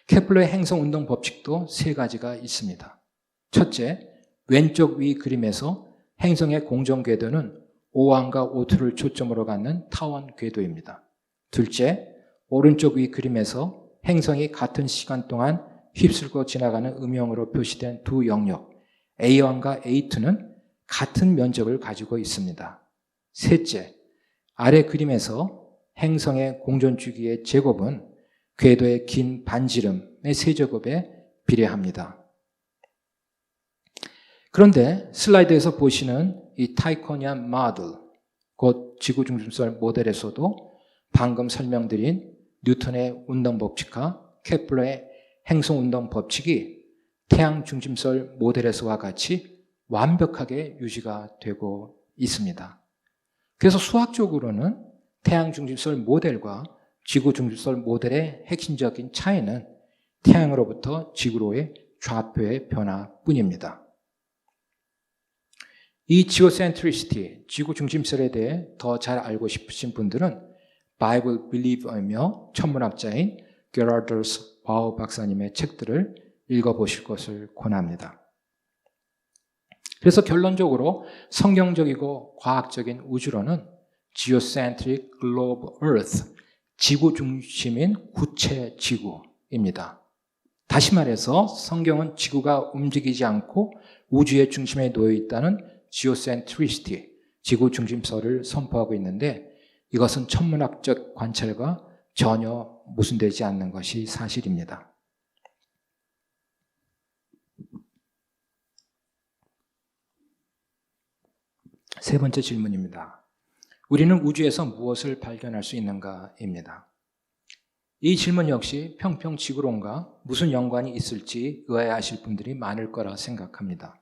케플러의 행성 운동 법칙도 세 가지가 있습니다. 첫째, 왼쪽 위 그림에서 행성의 공정 궤도는 O1과 O2를 초점으로 갖는 타원 궤도입니다. 둘째, 오른쪽 위 그림에서 행성이 같은 시간 동안 휩쓸고 지나가는 음영으로 표시된 두 영역 A1과 A2는 같은 면적을 가지고 있습니다. 셋째, 아래 그림에서 행성의 공전 주기의 제곱은 궤도의 긴 반지름의 세제곱에 비례합니다. 그런데 슬라이드에서 보시는 이 타이코니안 모델, 곧 지구 중심설 모델에서도 방금 설명드린 뉴턴의 운동 법칙과 케플러의 행성 운동 법칙이 태양 중심설 모델에서와 같이 완벽하게 유지가 되고 있습니다. 그래서 수학적으로는 태양 중심설 모델과 지구 중심설 모델의 핵심적인 차이는 태양으로부터 지구로의 좌표의 변화뿐입니다. 이 지오센트리시티, 지구 중심설에 대해 더 잘 알고 싶으신 분들은 바이블 빌리버이며 천문학자인 게라더스 바우 박사님의 책들을 읽어보실 것을 권합니다. 그래서 결론적으로 성경적이고 과학적인 우주론은 Geocentric Globe Earth, 지구 중심인 구체 지구입니다. 다시 말해서 성경은 지구가 움직이지 않고 우주의 중심에 놓여 있다는 Geocentricity, 지구 중심설을 선포하고 있는데 이것은 천문학적 관찰과 전혀 모순되지 않는 것이 사실입니다. 세 번째 질문입니다. 우리는 우주에서 무엇을 발견할 수 있는가입니다. 이 질문 역시 평평 지구론과 무슨 연관이 있을지 의아해하실 분들이 많을 거라 생각합니다.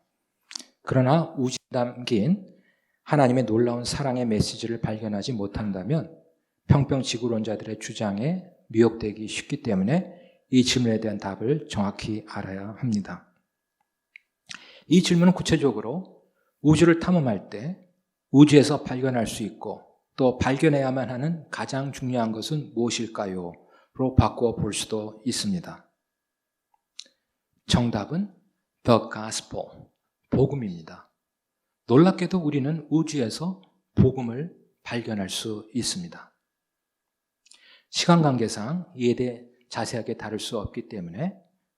그러나 우주에 담긴 하나님의 놀라운 사랑의 메시지를 발견하지 못한다면 평평 지구론자들의 주장에 미혹되기 쉽기 때문에 이 질문에 대한 답을 정확히 알아야 합니다. 이 질문은 구체적으로 우주를 탐험할 때 우주에서 발견할 수 있고 또 발견해야만 하는 가장 중요한 것은 무엇일까요? 로 바꾸어 볼 수도 있습니다. 정답은 The Gospel, 복음입니다. 놀랍게도 우리는 우주에서 복음을 발견할 수 있습니다. 시간 관계상 이에 대해 자세하게 다룰 수 없기 때문에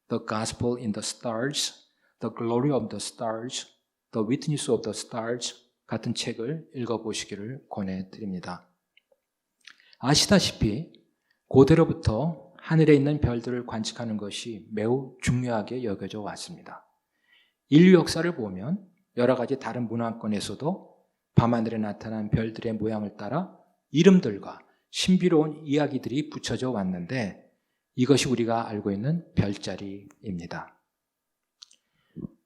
The Gospel in the Stars, The Glory of the Stars, The Witness of the Stars 같은 책을 읽어보시기를 권해드립니다. 아시다시피 고대로부터 하늘에 있는 별들을 관측하는 것이 매우 중요하게 여겨져 왔습니다. 인류 역사를 보면 여러 가지 다른 문화권에서도 밤하늘에 나타난 별들의 모양을 따라 이름들과 신비로운 이야기들이 붙여져 왔는데 이것이 우리가 알고 있는 별자리입니다.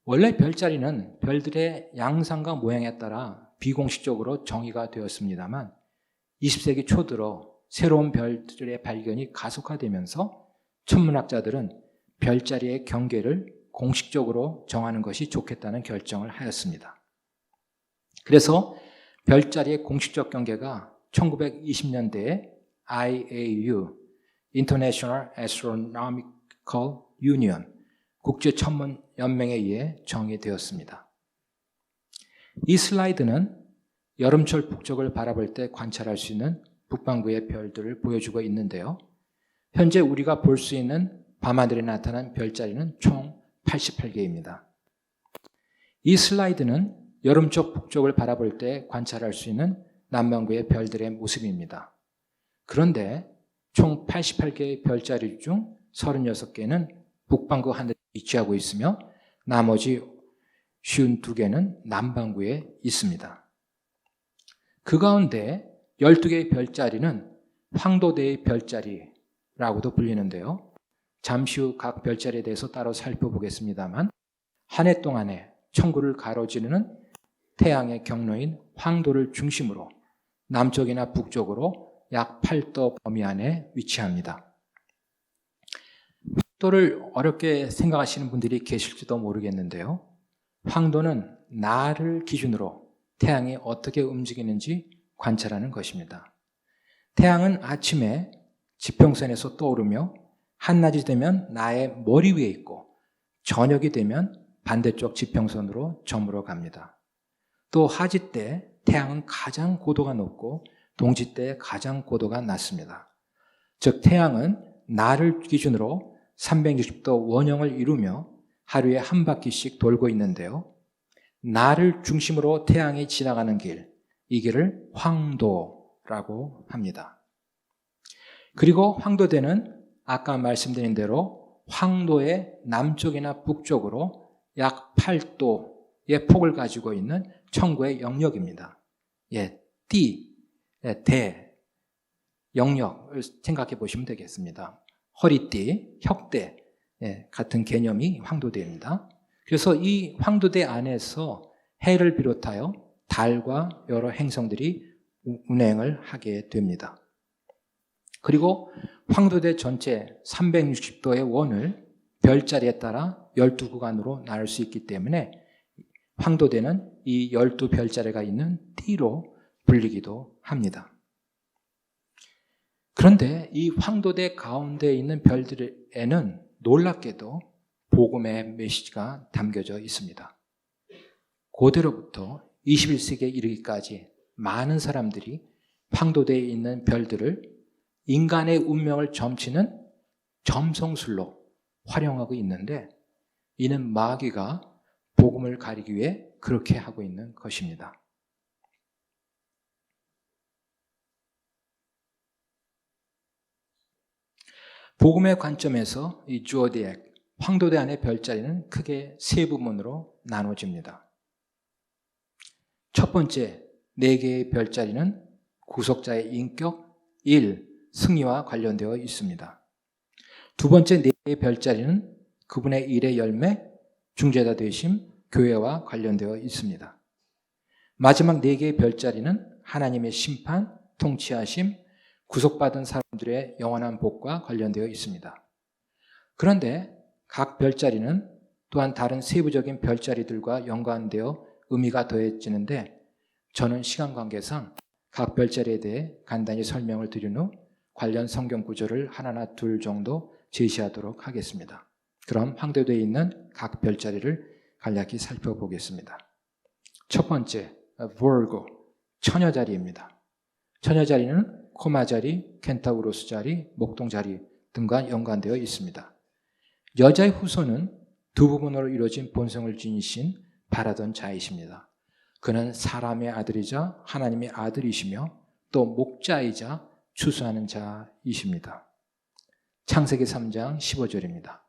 원래 별자리는 별들의 양상과 모양에 따라 비공식적으로 정의가 되었습니다만 20세기 초 들어 새로운 별들의 발견이 가속화되면서 천문학자들은 별자리의 경계를 공식적으로 정하는 것이 좋겠다는 결정을 하였습니다. 그래서 별자리의 공식적 경계가 1920년대에 IAU, International Astronomical Union, 국제천문연맹에 의해 정의되었습니다. 이 슬라이드는 여름철 북쪽을 바라볼 때 관찰할 수 있는 북반구의 별들을 보여주고 있는데요. 현재 우리가 볼 수 있는 밤하늘에 나타난 별자리는 총 88개입니다. 이 슬라이드는 여름쪽 북쪽을 바라볼 때 관찰할 수 있는 남반구의 별들의 모습입니다. 그런데 총 88개의 별자리 중 36개는 북반구 하늘에 위치하고 있으며 나머지 52개는 남반구에 있습니다. 그 가운데 12개의 별자리는 황도대의 별자리라고도 불리는데요. 잠시 후 각 별자리에 대해서 따로 살펴보겠습니다만 한 해 동안에 천구를 가로지르는 태양의 경로인 황도를 중심으로 남쪽이나 북쪽으로 약 8도 범위 안에 위치합니다. 황도를 어렵게 생각하시는 분들이 계실지도 모르겠는데요. 황도는 날을 기준으로 태양이 어떻게 움직이는지 관찰하는 것입니다. 태양은 아침에 지평선에서 떠오르며 한낮이 되면 나의 머리 위에 있고 저녁이 되면 반대쪽 지평선으로 저물어 갑니다. 또 하지 때 태양은 가장 고도가 높고 동지 때 가장 고도가 낮습니다. 즉 태양은 날을 기준으로 360도 원형을 이루며 하루에 한 바퀴씩 돌고 있는데요. 날을 중심으로 태양이 지나가는 길, 이 길을 황도라고 합니다. 그리고 황도대는 아까 말씀드린 대로 황도의 남쪽이나 북쪽으로 약 8도의 폭을 가지고 있는 천구의 영역입니다. 대, 영역을 생각해 보시면 되겠습니다. 허리띠, 혁대 같은 개념이 황도대입니다. 그래서 이 황도대 안에서 해를 비롯하여 달과 여러 행성들이 운행을 하게 됩니다. 그리고 황도대 전체 360도의 원을 별자리에 따라 12구간으로 나눌 수 있기 때문에 황도대는 이 12별자리가 있는 띠로 불리기도 합니다. 그런데 이 황도대 가운데 있는 별들에는 놀랍게도 복음의 메시지가 담겨져 있습니다. 고대로부터 21세기에 이르기까지 많은 사람들이 황도대에 있는 별들을 인간의 운명을 점치는 점성술로 활용하고 있는데, 이는 마귀가 복음을 가리기 위해 그렇게 하고 있는 것입니다. 복음의 관점에서 이 조디액, 황도대 안의 별자리는 크게 세 부분으로 나눠집니다. 첫 번째, 4개의 별자리는 구속자의 인격, 일, 승리와 관련되어 있습니다. 두 번째 4개의 별자리는 그분의 일의 열매, 중재자 되심, 교회와 관련되어 있습니다. 마지막 4개의 별자리는 하나님의 심판, 통치하심, 구속받은 사람들의 영원한 복과 관련되어 있습니다. 그런데 각 별자리는 또한 다른 세부적인 별자리들과 연관되어 의미가 더해지는데, 저는 시간 관계상 각 별자리에 대해 간단히 설명을 드린 후 관련 성경 구절을 하나나 둘 정도 제시하도록 하겠습니다. 그럼 황도대에 있는 각 별자리를 간략히 살펴보겠습니다. 첫 번째, Virgo, 처녀자리입니다. 처녀자리는 코마자리, 켄타우로스 자리, 목동자리 등과 연관되어 있습니다. 여자의 후손은 두 부분으로 이루어진 본성을 지니신 바라던 자이십니다. 그는 사람의 아들이자 하나님의 아들이시며 또 목자이자 추수하는 자이십니다. 창세기 3장 15절입니다.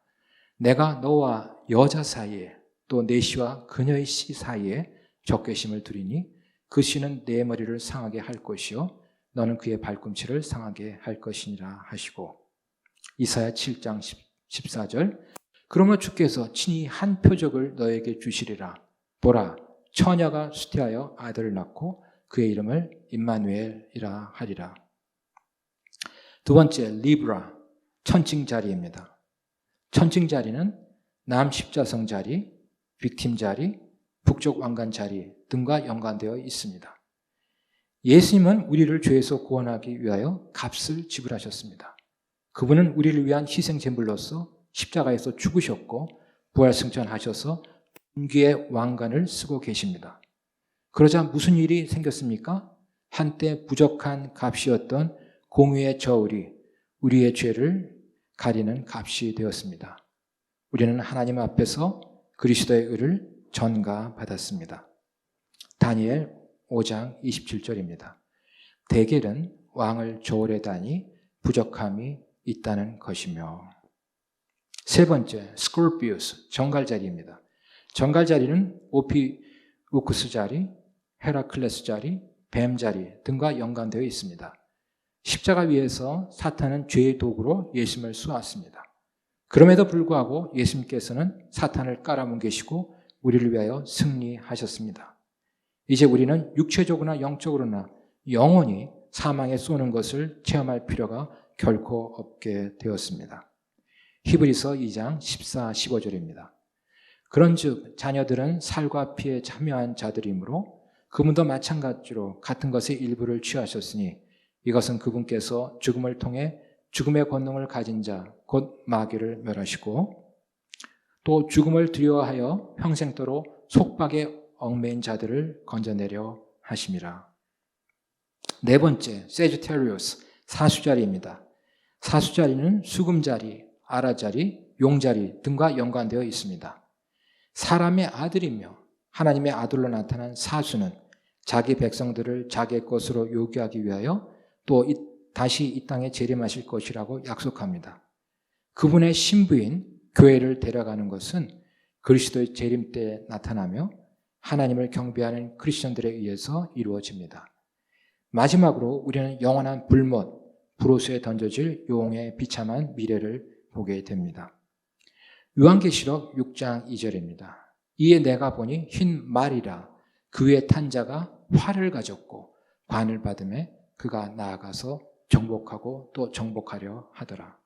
내가 너와 여자 사이에 또 내 씨와 그녀의 씨 사이에 적개심을 두리니 그 씨는 내 머리를 상하게 할 것이요 너는 그의 발꿈치를 상하게 할 것이니라 하시고, 이사야 7장 14절, 그러므로 주께서 친히 한 표적을 너에게 주시리라. 보라, 처녀가 수태하여 아들을 낳고 그의 이름을 임마누엘이라 하리라. 두 번째, 리브라, 천칭자리입니다. 천칭자리는 남십자성 자리, 빅팀 자리, 북쪽 왕관 자리 등과 연관되어 있습니다. 예수님은 우리를 죄에서 구원하기 위하여 값을 지불하셨습니다. 그분은 우리를 위한 희생제물로서 십자가에서 죽으셨고 부활승천하셔서 존귀의 왕관을 쓰고 계십니다. 그러자 무슨 일이 생겼습니까? 한때 부족한 값이었던 공의의 저울이 우리의 죄를 가리는 값이 되었습니다. 우리는 하나님 앞에서 그리스도의 의를 전가받았습니다. 다니엘 5장 27절입니다. 대겔은 왕을 저울에다니 부족함이 있다는 것이며. 세 번째, 스콜피우스, 정갈자리입니다. 정갈자리는 오피우쿠스 자리, 헤라클레스 자리, 뱀 자리 등과 연관되어 있습니다. 십자가 위에서 사탄은 죄의 도구로 예수님을 쏘았습니다. 그럼에도 불구하고 예수님께서는 사탄을 깔아뭉개시고 우리를 위하여 승리하셨습니다. 이제 우리는 육체적으로나 영적으로나 영원히 사망에 쏘는 것을 체험할 필요가 결코 없게 되었습니다. 히브리서 2장 14, 15절입니다. 그런즉 자녀들은 살과 피에 참여한 자들이므로 그분도 마찬가지로 같은 것의 일부를 취하셨으니 이것은 그분께서 죽음을 통해 죽음의 권능을 가진 자 곧 마귀를 멸하시고 또 죽음을 두려워하여 평생도록 속박에 얽매인 자들을 건져내려 하심이라. 네 번째, 세지테리우스, 사수자리입니다. 사수자리는 수금자리, 아라자리, 용자리 등과 연관되어 있습니다. 사람의 아들이며 하나님의 아들로 나타난 사수는 자기 백성들을 자기의 것으로 요구하기 위하여 또 다시 이 땅에 재림하실 것이라고 약속합니다. 그분의 신부인 교회를 데려가는 것은 그리스도의 재림 때 나타나며 하나님을 경배하는 크리스천들에 의해서 이루어집니다. 마지막으로 우리는 영원한 불못, 불호수에 던져질 용의 비참한 미래를 보게 됩니다. 요한계시록 6장 2절입니다. 이에 내가 보니 흰 말이라 그 위에 탄 자가 활을 가졌고 관을 받음에 그가 나아가서 정복하고 또 정복하려 하더라.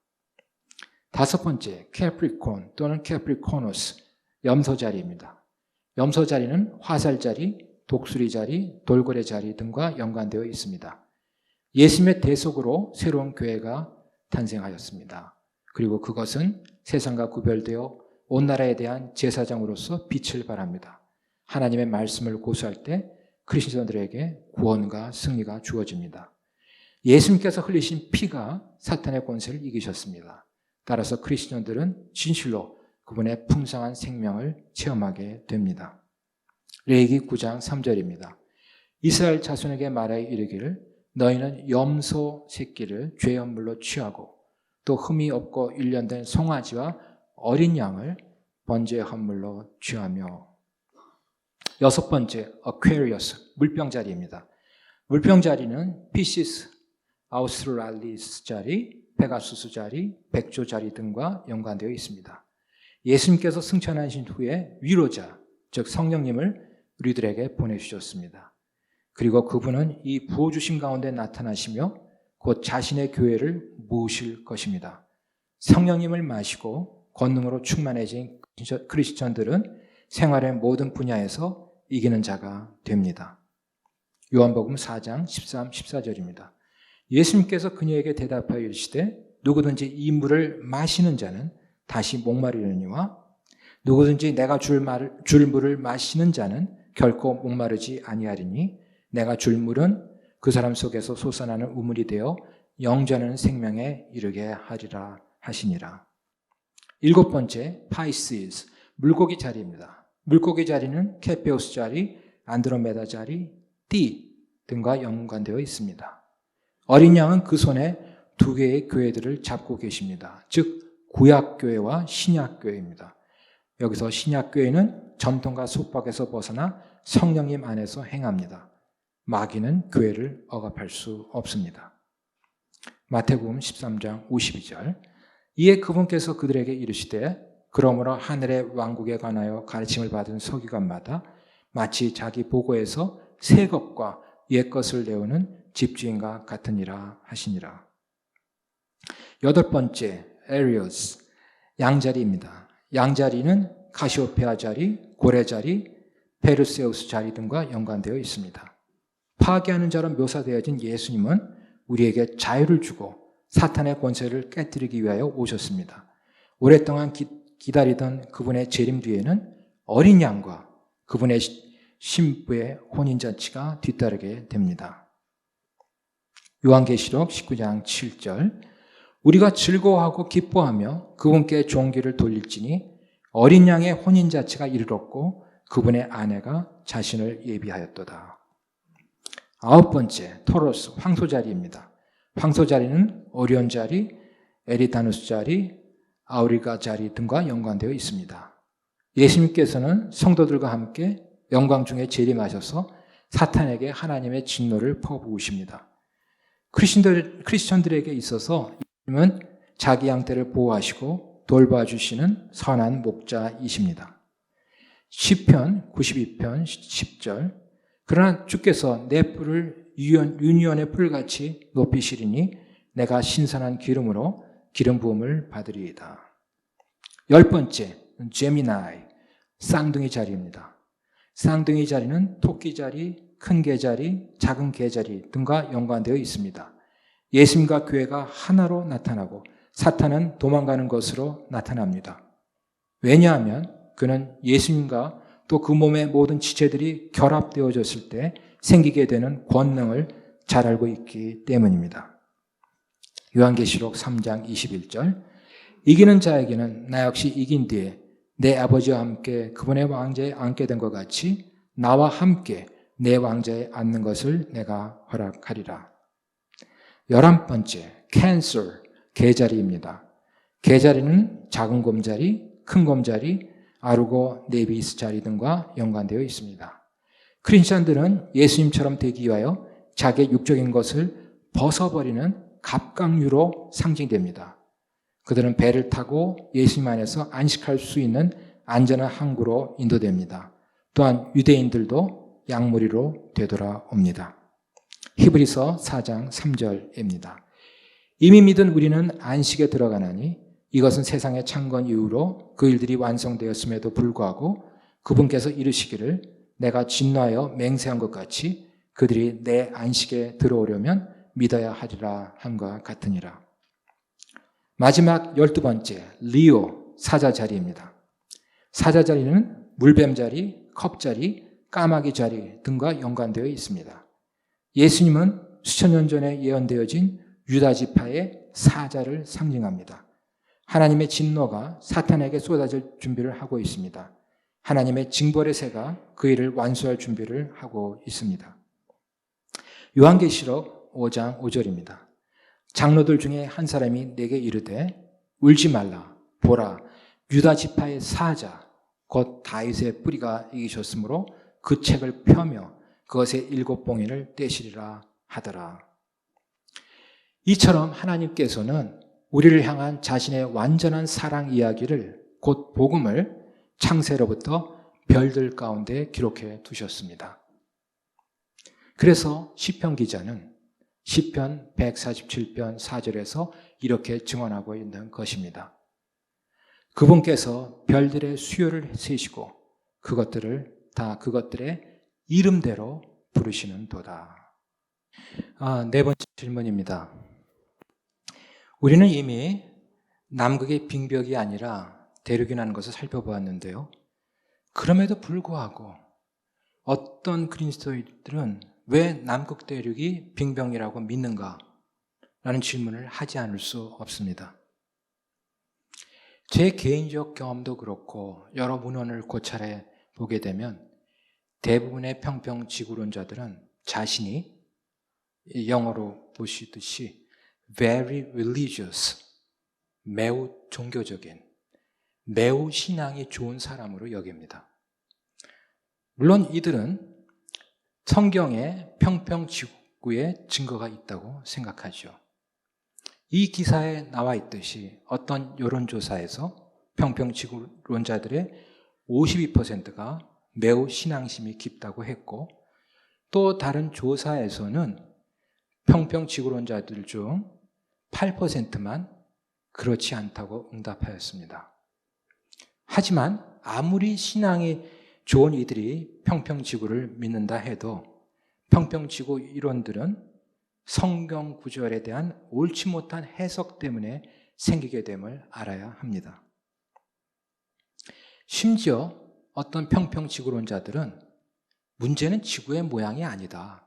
다섯 번째, 캐프리콘 또는 캐프리코누스, 염소자리입니다. 염소 자리는 화살 자리, 독수리 자리, 돌고래 자리 등과 연관되어 있습니다. 예수님의 대속으로 새로운 교회가 탄생하였습니다. 그리고 그것은 세상과 구별되어 온 나라에 대한 제사장으로서 빛을 발합니다. 하나님의 말씀을 고수할 때 그리스도인들에게 구원과 승리가 주어집니다. 예수님께서 흘리신 피가 사탄의 권세를 이기셨습니다. 따라서 그리스도인들은 진실로 그분의 풍성한 생명을 체험하게 됩니다. 레위기 9장 3절입니다. 이스라엘 자손에게 말하여 이르기를 너희는 염소 새끼를 죄연물로 취하고 또 흠이 없고 일련된 송아지와 어린 양을 번제의 헌물로 취하며. 여섯 번째, Aquarius, 물병자리입니다. 물병자리는 피시스, 아우스트랄리스 자리, 페가수스 자리, 백조 자리 등과 연관되어 있습니다. 예수님께서 승천하신 후에 위로자, 즉 성령님을 우리들에게 보내주셨습니다. 그리고 그분은 이 부어주심 가운데 나타나시며 곧 자신의 교회를 모으실 것입니다. 성령님을 마시고 권능으로 충만해진 크리스천들은 생활의 모든 분야에서 이기는 자가 됩니다. 요한복음 4장 13, 14절입니다. 예수님께서 그녀에게 대답하여 이르시되 누구든지 이 물을 마시는 자는 다시 목마르려니와 누구든지 내가 줄 물을 마시는 자는 결코 목마르지 아니하리니 내가 줄 물은 그 사람 속에서 솟아나는 우물이 되어 영전하는 생명에 이르게 하리라 하시니라. 일곱 번째, 파이시스, 물고기 자리입니다. 물고기 자리는 케페오스 자리, 안드로메다 자리, 띠 등과 연관되어 있습니다. 어린 양은 그 손에 두 개의 교회들을 잡고 계십니다. 즉 구약교회와 신약교회입니다. 여기서 신약교회는 전통과 속박에서 벗어나 성령님 안에서 행합니다. 마귀는 교회를 억압할 수 없습니다. 마태복음 13장 52절. 이에 그분께서 그들에게 이르시되 그러므로 하늘의 왕국에 관하여 가르침을 받은 서기관마다 마치 자기 보고에서 새 것과 옛 것을 내오는 집주인과 같으니라 하시니라. 여덟 번째, 에리오스, 양자리입니다. 양자리는 카시오페아 자리, 고래 자리, 페르세우스 자리 등과 연관되어 있습니다. 파괴하는 자로 묘사되어진 예수님은 우리에게 자유를 주고 사탄의 권세를 깨뜨리기 위하여 오셨습니다. 오랫동안 기다리던 그분의 재림 뒤에는 어린 양과 그분의 신부의 혼인잔치가 뒤따르게 됩니다. 요한계시록 19장 7절. 우리가 즐거워하고 기뻐하며 그분께 종기를 돌릴지니 어린 양의 혼인잔치가 이르렀고 그분의 아내가 자신을 예비하였도다. 아홉 번째, 토로스, 황소자리입니다. 황소자리는 오리온 자리, 에리다누스 자리, 아우리가 자리 등과 연관되어 있습니다. 예수님께서는 성도들과 함께 영광 중에 재림하셔서 사탄에게 하나님의 진노를 퍼부으십니다. 크리스천들에게 있어서 예수님은 자기 양떼를 보호하시고 돌봐주시는 선한 목자이십니다. 시편 92편 10절. 그러나 주께서 내 뿔을 윤희원의 뿔같이 높이시리니 내가 신선한 기름으로 기름 부음을 받으리이다. 열 번째, 제미나이, 쌍둥이 자리입니다. 쌍둥이 자리는 토끼 자리, 큰 개 자리, 작은 개 자리 등과 연관되어 있습니다. 예수님과 교회가 하나로 나타나고 사탄은 도망가는 것으로 나타납니다. 왜냐하면 그는 예수님과 또 그 몸의 모든 지체들이 결합되어졌을 때 생기게 되는 권능을 잘 알고 있기 때문입니다. 요한계시록 3장 21절. 이기는 자에게는 나 역시 이긴 뒤에 내 아버지와 함께 그분의 왕좌에 앉게 된 것 같이 나와 함께 내 왕좌에 앉는 것을 내가 허락하리라. 11번째, 캔슬, 개자리입니다. 개자리는 작은 곰자리, 큰 곰자리, 아르고 네비스 자리 등과 연관되어 있습니다. 크리스천들은 예수님처럼 되기 위하여 자기의 육적인 것을 벗어버리는 갑각류로 상징됩니다. 그들은 배를 타고 예수님 안에서 안식할 수 있는 안전한 항구로 인도됩니다. 또한 유대인들도 양무리로 되돌아옵니다. 히브리서 4장 3절입니다. 이미 믿은 우리는 안식에 들어가나니 이것은 세상의 창건 이후로 그 일들이 완성되었음에도 불구하고 그분께서 이르시기를 내가 진노하여 맹세한 것 같이 그들이 내 안식에 들어오려면 믿어야 하리라 함과 같으니라. 마지막 12번째, 리오 사자 자리입니다. 사자 자리는 물뱀 자리, 컵 자리, 까마귀 자리 등과 연관되어 있습니다. 예수님은 수천 년 전에 예언되어진 유다 지파의 사자를 상징합니다. 하나님의 진노가 사탄에게 쏟아질 준비를 하고 있습니다. 하나님의 징벌의 새가 그 일을 완수할 준비를 하고 있습니다. 요한계시록 5장 5절입니다. 장로들 중에 한 사람이 내게 이르되 울지 말라 보라 유다 지파의 사자 곧 다윗의 뿌리가 이기셨으므로 그 책을 펴며 그것의 7 봉인을 떼시리라 하더라. 이처럼 하나님께서는 우리를 향한 자신의 완전한 사랑 이야기를 곧 복음을 창세로부터 별들 가운데 기록해 두셨습니다. 그래서 시편 기자는 시편 147편 4절에서 이렇게 증언하고 있는 것입니다. 그분께서 별들의 수요를 세시고 그것들을 다 그것들의 이름대로 부르시는도다. 네 번째 질문입니다. 우리는 이미 남극의 빙벽이 아니라 대륙이라는 것을 살펴보았는데요. 그럼에도 불구하고 어떤 그리스도인들은 왜 남극 대륙이 빙벽이라고 믿는가? 라는 질문을 하지 않을 수 없습니다. 제 개인적 경험도 그렇고 여러 문헌을 고찰해 보게 되면 대부분의 평평 지구론자들은 자신이 영어로 보시듯이 very religious, 매우 종교적인, 매우 신앙이 좋은 사람으로 여깁니다. 물론 이들은 성경에 평평 지구의 증거가 있다고 생각하죠. 이 기사에 나와 있듯이 어떤 여론조사에서 평평 지구론자들의 52%가 매우 신앙심이 깊다고 했고 또 다른 조사에서는 평평 지구론자들 중 8%만 그렇지 않다고 응답하였습니다. 하지만 아무리 신앙이 좋은 이들이 평평지구를 믿는다 해도 평평지구 이론들은 성경 구절에 대한 옳지 못한 해석 때문에 생기게 됨을 알아야 합니다. 심지어 어떤 평평지구론자들은 문제는 지구의 모양이 아니다.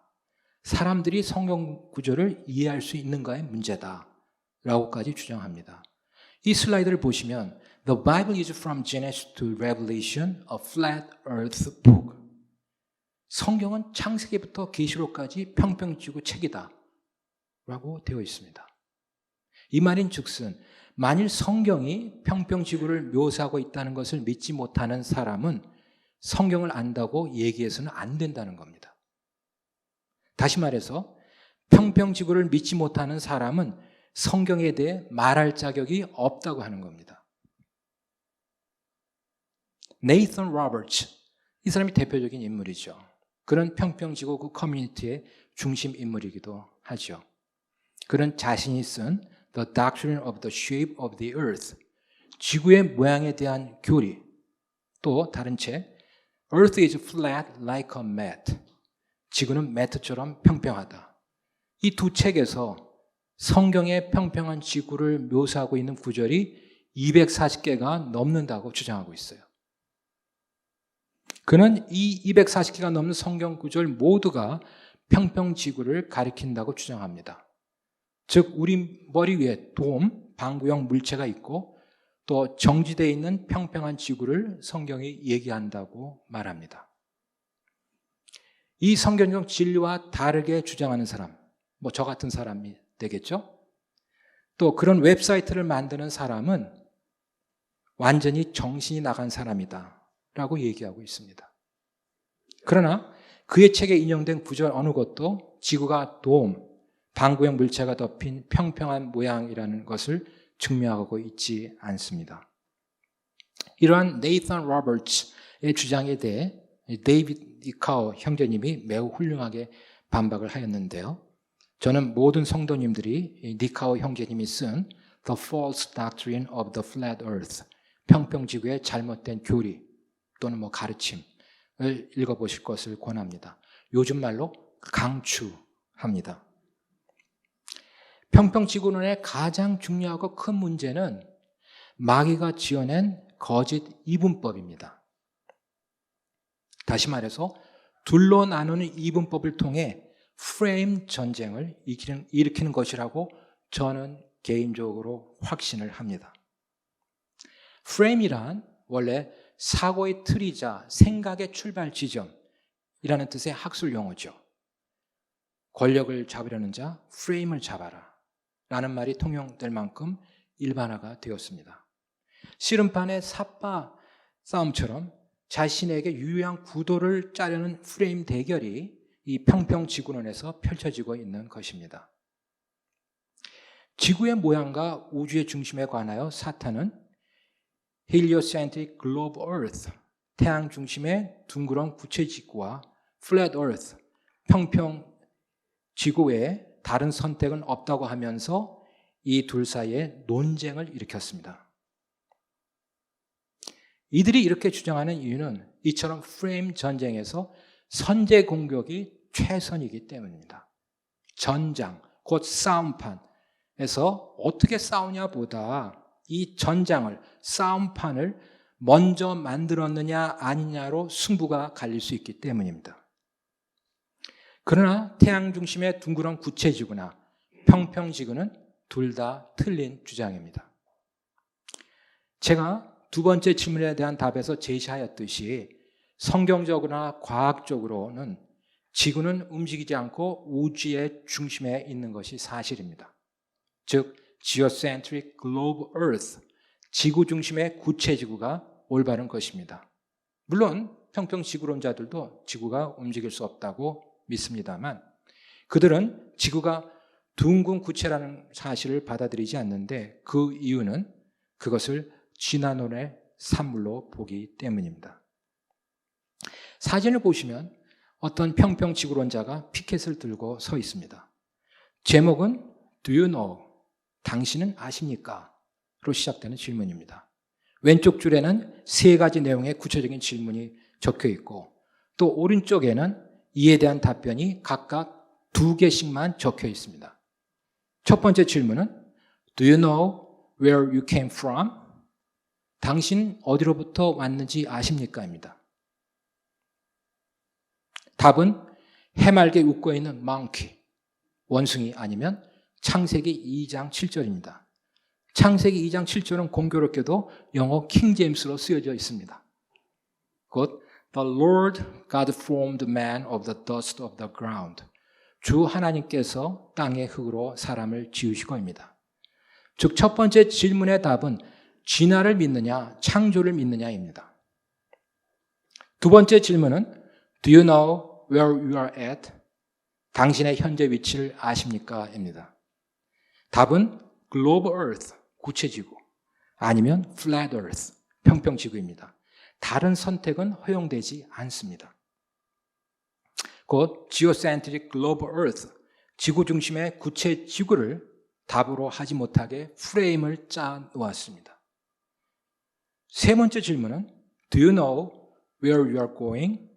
사람들이 성경 구절을 이해할 수 있는가의 문제다. 라고까지 주장합니다. 이 슬라이드를 보시면 The Bible is from Genesis to Revelation, a flat earth book. 성경은 창세기부터 계시록까지 평평지구 책이다. 라고 되어 있습니다. 이 말인 즉슨 만일 성경이 평평지구를 묘사하고 있다는 것을 믿지 못하는 사람은 성경을 안다고 얘기해서는 안 된다는 겁니다. 다시 말해서 평평지구를 믿지 못하는 사람은 성경에 대해 말할 자격이 없다고 하는 겁니다. 네이선 로버츠, 이 사람이 대표적인 인물이죠. 그는 평평지구 그 커뮤니티의 중심 인물이기도 하죠. 그는 자신이 쓴 The Doctrine of the Shape of the Earth, 지구의 모양에 대한 교리, 또 다른 책 Earth is flat like a mat, 지구는 매트처럼 평평하다. 이 두 책에서 성경의 평평한 지구를 묘사하고 있는 구절이 240개가 넘는다고 주장하고 있어요. 그는 이 240개가 넘는 성경 구절 모두가 평평지구를 가리킨다고 주장합니다. 즉 우리 머리 위에 돔, 방구형 물체가 있고 또 정지되어 있는 평평한 지구를 성경이 얘기한다고 말합니다. 이 성경적 진리와 다르게 주장하는 사람, 저 같은 사람이 되겠죠? 또 그런 웹사이트를 만드는 사람은 완전히 정신이 나간 사람이다 라고 얘기하고 있습니다. 그러나 그의 책에 인용된 구절 어느 것도 지구가 돔, 방구형 물체가 덮인 평평한 모양이라는 것을 증명하고 있지 않습니다. 이러한 네이선 로버츠의 주장에 대해 데이비드 니카우 형제님이 매우 훌륭하게 반박을 하였는데요. 저는 모든 성도님들이 니카우 형제님이 쓴 The False Doctrine of the Flat Earth, 평평지구의 잘못된 교리, 또는 가르침을 읽어보실 것을 권합니다. 요즘 말로 강추합니다. 평평지구론의 가장 중요하고 큰 문제는 마귀가 지어낸 거짓 이분법입니다. 다시 말해서 둘로 나누는 이분법을 통해 프레임 전쟁을 일으키는 것이라고 저는 개인적으로 확신을 합니다. 프레임이란 원래 사고의 틀이자 생각의 출발 지점이라는 뜻의 학술 용어죠. 권력을 잡으려는 자, 프레임을 잡아라 라는 말이 통용될 만큼 일반화가 되었습니다. 씨름판의 삿바 싸움처럼 자신에게 유효한 구도를 짜려는 프레임 대결이 이 평평지구론에서 펼쳐지고 있는 것입니다. 지구의 모양과 우주의 중심에 관하여 사탄은 heliocentric globe earth, 태양 중심의 둥그런 구체지구와 flat earth, 평평 지구 외에 다른 선택은 없다고 하면서 이 둘 사이에 논쟁을 일으켰습니다. 이들이 이렇게 주장하는 이유는 이처럼 프레임 전쟁에서 선제 공격이 최선이기 때문입니다. 전장, 곧 싸움판에서 어떻게 싸우냐 보다 이 전장을, 싸움판을 먼저 만들었느냐 아니냐로 승부가 갈릴 수 있기 때문입니다. 그러나 태양 중심의 둥그런 구체지구나 평평지구는 둘 다 틀린 주장입니다. 제가 두 번째 질문에 대한 답에서 제시하였듯이 성경적으로나 과학적으로는 지구는 움직이지 않고 우주의 중심에 있는 것이 사실입니다. 즉, geocentric globe earth, 지구 중심의 구체지구가 올바른 것입니다. 물론 평평지구론자들도 지구가 움직일 수 없다고 믿습니다만 그들은 지구가 둥근 구체라는 사실을 받아들이지 않는데 그 이유는 그것을 진화론의 산물로 보기 때문입니다. 사진을 보시면 어떤 평평지구론자가 피켓을 들고 서 있습니다. 제목은 Do you know? 당신은 아십니까? 로 시작되는 질문입니다. 왼쪽 줄에는 세 가지 내용의 구체적인 질문이 적혀 있고 또 오른쪽에는 이에 대한 답변이 각각 두 개씩만 적혀 있습니다. 첫 번째 질문은 Do you know where you came from? 당신 어디로부터 왔는지 아십니까? 입니다. 답은 해맑게 웃고 있는 monkey, 원숭이 아니면 창세기 2장 7절입니다. 창세기 2장 7절은 공교롭게도 영어 킹제임스로 쓰여져 있습니다. 곧 The Lord God formed man of the dust of the ground. 주 하나님께서 땅의 흙으로 사람을 지으시고입니다. 즉 첫 번째 질문의 답은 진화를 믿느냐 창조를 믿느냐입니다. 두 번째 질문은 Do you know where you are at? 당신의 현재 위치를 아십니까? 입니다. 답은 Globe Earth, 구체지구 아니면 Flat Earth, 평평지구입니다. 다른 선택은 허용되지 않습니다. 곧 Geocentric Globe Earth, 지구 중심의 구체지구를 답으로 하지 못하게 프레임을 짜 놓았습니다. 세 번째 질문은 Do you know where you are going?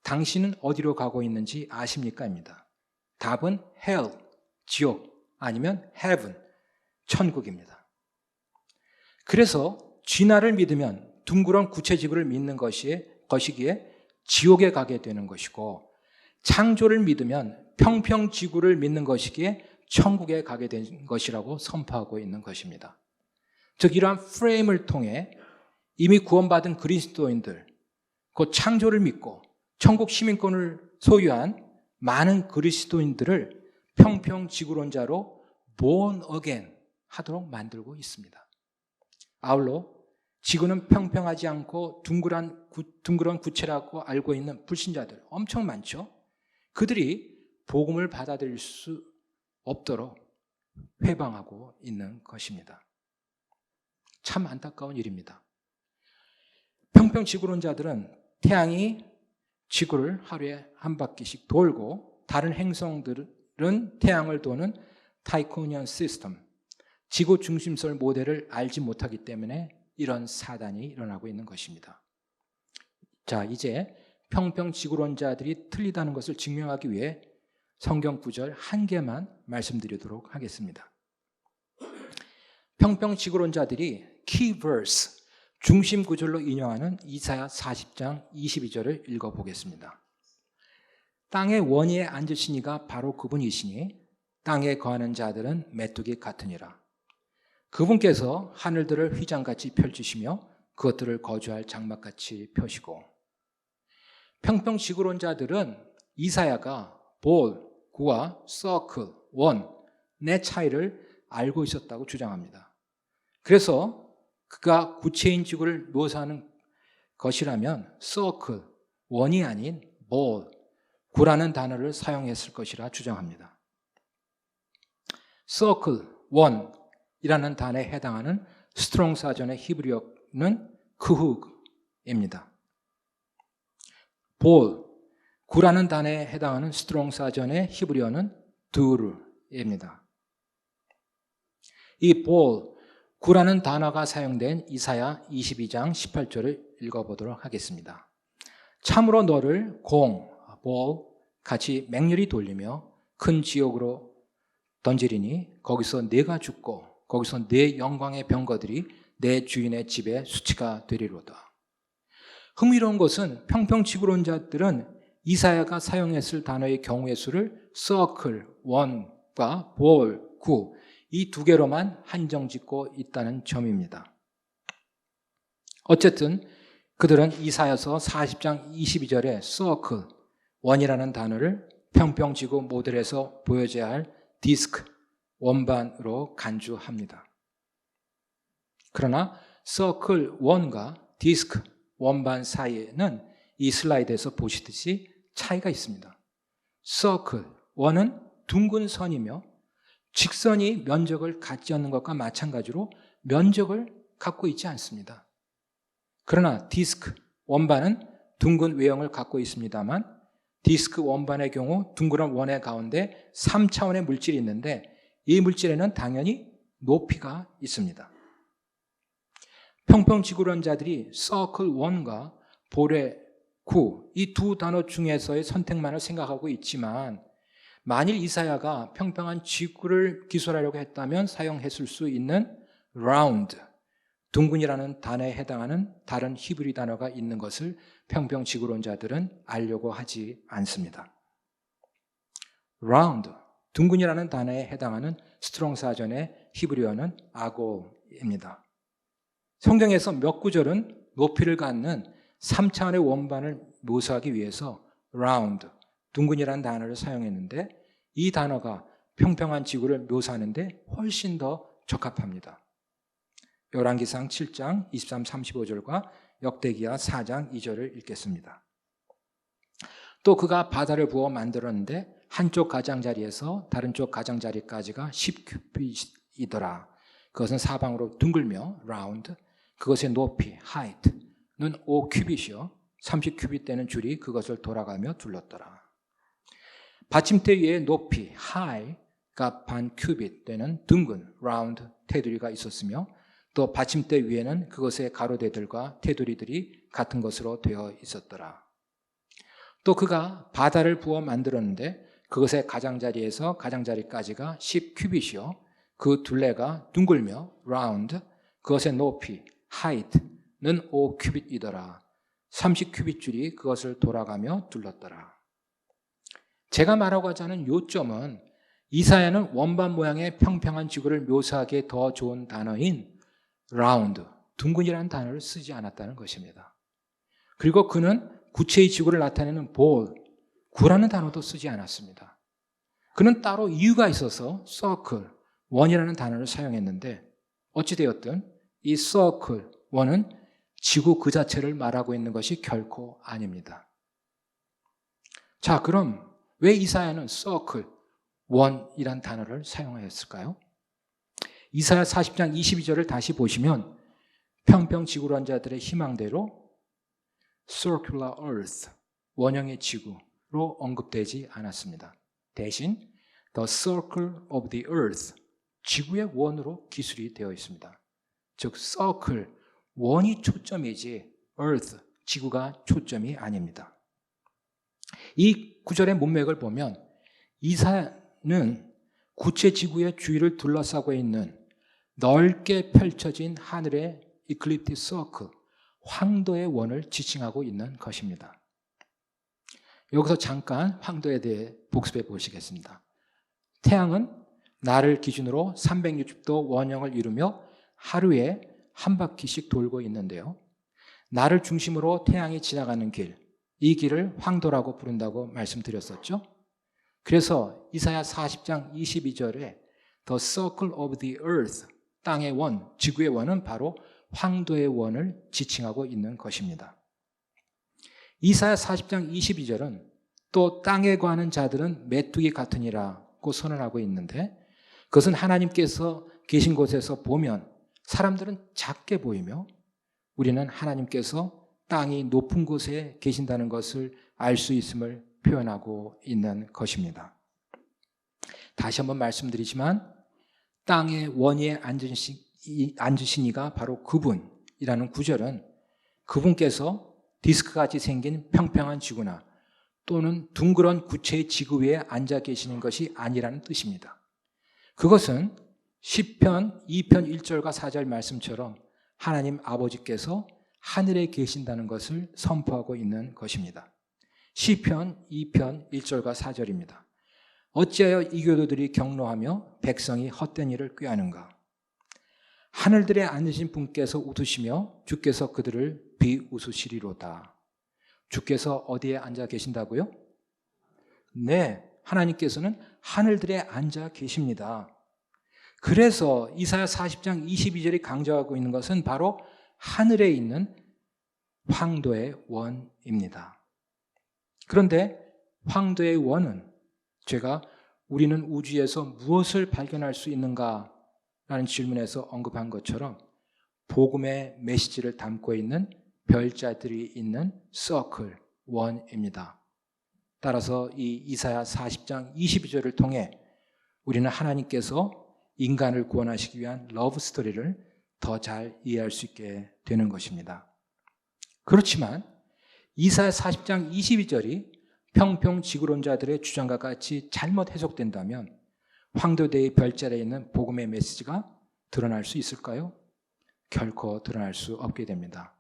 당신은 어디로 가고 있는지 아십니까? 입니다. 답은 Hell, 지옥 아니면 Heaven, 천국입니다. 그래서 진화를 믿으면 둥그런 구체지구를 믿는 것이기에 지옥에 가게 되는 것이고 창조를 믿으면 평평지구를 믿는 것이기에 천국에 가게 된 것이라고 선포하고 있는 것입니다. 즉 이러한 프레임을 통해 이미 구원받은 그리스도인들, 곧 창조를 믿고 천국 시민권을 소유한 많은 그리스도인들을 평평지구론자로 born again 하도록 만들고 있습니다. 아울러 지구는 평평하지 않고 둥그런 구체라고 알고 있는 불신자들 엄청 많죠. 그들이 복음을 받아들일 수 없도록 회방하고 있는 것입니다. 참 안타까운 일입니다. 평평지구론자들은 태양이 지구를 하루에 한 바퀴씩 돌고 다른 행성들은 태양을 도는 타이코니언 시스템, 지구 중심설 모델을 알지 못하기 때문에 이런 사단이 일어나고 있는 것입니다. 자, 이제 평평지구론자들이 틀리다는 것을 증명하기 위해 성경 구절 한 개만 말씀드리도록 하겠습니다. 평평지구론자들이 키 verse, 중심 구절로 인용하는 이사야 40장 22절을 읽어보겠습니다. 땅의 원위에 앉으시니가 바로 그분이시니 땅에 거하는 자들은 메뚜기 같으니라. 그분께서 하늘들을 휘장같이 펼치시며 그것들을 거주할 장막같이 펴시고. 평평지구론자들은 이사야가 볼, 구와 서클, 원의 차이를 알고 있었다고 주장합니다. 그래서 그가 구체인 지구를 묘사하는 것이라면 서클, 원이 아닌 볼, 구라는 단어를 사용했을 것이라 주장합니다. 서클, 원이라는 단어에 해당하는 스트롱 사전의 히브리어는 크흑입니다. 볼, 구라는 단어에 해당하는 스트롱 사전의 히브리어는 두르입니다. 이 볼, 구라는 단어가 사용된 이사야 22장 18절을 읽어보도록 하겠습니다. 참으로 너를 공, 볼, 같이 맹렬히 돌리며 큰 지옥으로 던지리니 거기서 네가 죽고 거기서 네 영광의 병거들이 내 주인의 집에 수치가 되리로다. 흥미로운 것은 평평지구론자들은 이사야가 사용했을 단어의 경우의 수를 서클, 원과 볼, 구, 이 두 개로만 한정짓고 있다는 점입니다. 어쨌든 그들은 이사야서 40장 22절에 서클, 원이라는 단어를 평평지구 모델에서 보여져야 할 디스크, 원반으로 간주합니다. 그러나 서클, 원과 디스크, 원반 사이에는 이 슬라이드에서 보시듯이 차이가 있습니다. 서클, 원은 둥근 선이며 직선이 면적을 갖지 않는 것과 마찬가지로 면적을 갖고 있지 않습니다. 그러나 디스크, 원반은 둥근 외형을 갖고 있습니다만 디스크 원반의 경우 둥그런 원의 가운데 3차원의 물질이 있는데 이 물질에는 당연히 높이가 있습니다. 평평지구론자들이 서클 원과 볼의 구, 이 두 단어 중에서의 선택만을 생각하고 있지만 만일 이사야가 평평한 지구를 기술하려고 했다면 사용했을 수 있는 round, 둥근이라는 단어에 해당하는 다른 히브리 단어가 있는 것을 평평지구론자들은 알려고 하지 않습니다. round, 둥근이라는 단어에 해당하는 스트롱 사전의 히브리어는 아고입니다. 성경에서 몇 구절은 높이를 갖는 3차원의 원반을 묘사하기 위해서 round, 둥근이라는 단어를 사용했는데 이 단어가 평평한 지구를 묘사하는데 훨씬 더 적합합니다. 열왕기상 7장 23, 35절과 역대기하 4장 2절을 읽겠습니다. 또 그가 바다를 부어 만들었는데 한쪽 가장자리에서 다른 쪽 가장자리까지가 10큐빗이더라. 그것은 사방으로 둥글며 round, 그것의 높이 height는 5큐빗이요 30큐빗 되는 줄이 그것을 돌아가며 둘렀더라. 받침대 위에 높이 high가 반 큐빗 되는 둥근 round 테두리가 있었으며 또 받침대 위에는 그것의 가로대들과 테두리들이 같은 것으로 되어 있었더라. 또 그가 바다를 부어 만들었는데 그것의 가장자리에서 가장자리까지가 10큐빗이요 그 둘레가 둥글며 round, 그것의 높이 height는 5큐빗이더라. 30큐빗 줄이 그것을 돌아가며 둘렀더라. 제가 말하고 하자는 요점은 이사야는 원반 모양의 평평한 지구를 묘사하기에 더 좋은 단어인 round, 둥근이라는 단어를 쓰지 않았다는 것입니다. 그리고 그는 구체의 지구를 나타내는 ball, 구라는 단어도 쓰지 않았습니다. 그는 따로 이유가 있어서 circle, 원이라는 단어를 사용했는데 어찌되었든 이 circle, 원은 지구 그 자체를 말하고 있는 것이 결코 아닙니다. 자, 그럼 왜 이사야는 circle, 원이란 단어를 사용하였을까요? 이사야 40장 22절을 다시 보시면 평평지구론자들의 희망대로 circular earth, 원형의 지구로 언급되지 않았습니다. 대신 the circle of the earth, 지구의 원으로 기술이 되어 있습니다. 즉 circle, 원이 초점이지 earth, 지구가 초점이 아닙니다. 이 구절의 문맥을 보면 이사야는 구체 지구의 주위를 둘러싸고 있는 넓게 펼쳐진 하늘의 이클립틱 서클, 황도의 원을 지칭하고 있는 것입니다. 여기서 잠깐 황도에 대해 복습해 보시겠습니다. 태양은 날을 기준으로 360도 원형을 이루며 하루에 한 바퀴씩 돌고 있는데요. 날을 중심으로 태양이 지나가는 길, 이 길을 황도라고 부른다고 말씀드렸었죠. 그래서 이사야 40장 22절에 The circle of the earth, 땅의 원, 지구의 원은 바로 황도의 원을 지칭하고 있는 것입니다. 이사야 40장 22절은 또 땅에 거하는 자들은 메뚜기 같으니라고 선언하고 있는데 그것은 하나님께서 계신 곳에서 보면 사람들은 작게 보이며 우리는 하나님께서 땅이 높은 곳에 계신다는 것을 알 수 있음을 표현하고 있는 것입니다. 다시 한번 말씀드리지만 땅의 원위에 앉으신 이가 바로 그분이라는 구절은 그분께서 디스크같이 생긴 평평한 지구나 또는 둥그런 구체의 지구 위에 앉아 계시는 것이 아니라는 뜻입니다. 그것은 시편 2편 1절과 4절 말씀처럼 하나님 아버지께서 하늘에 계신다는 것을 선포하고 있는 것입니다. 시편 2편 1절과 4절입니다. 어찌하여 이 교도들이 경노하며 백성이 헛된 일을 꾀하는가? 하늘들에 앉으신 분께서 웃으시며 주께서 그들을 비웃으시리로다. 주께서 어디에 앉아 계신다고요? 네, 하나님께서는 하늘들에 앉아 계십니다. 그래서 이사야 40장 22절이 강조하고 있는 것은 바로 하늘에 있는 황도의 원입니다. 그런데 황도의 원은 제가 우리는 우주에서 무엇을 발견할 수 있는가? 라는 질문에서 언급한 것처럼 복음의 메시지를 담고 있는 별자들이 있는 서클, 원입니다. 따라서 이 이사야 40장 22절을 통해 우리는 하나님께서 인간을 구원하시기 위한 러브 스토리를 더 잘 이해할 수 있게 되는 것입니다. 그렇지만 이사야 40장 22절이 평평지구론자들의 주장과 같이 잘못 해석된다면 황도대의 별자리에 있는 복음의 메시지가 드러날 수 있을까요? 결코 드러날 수 없게 됩니다.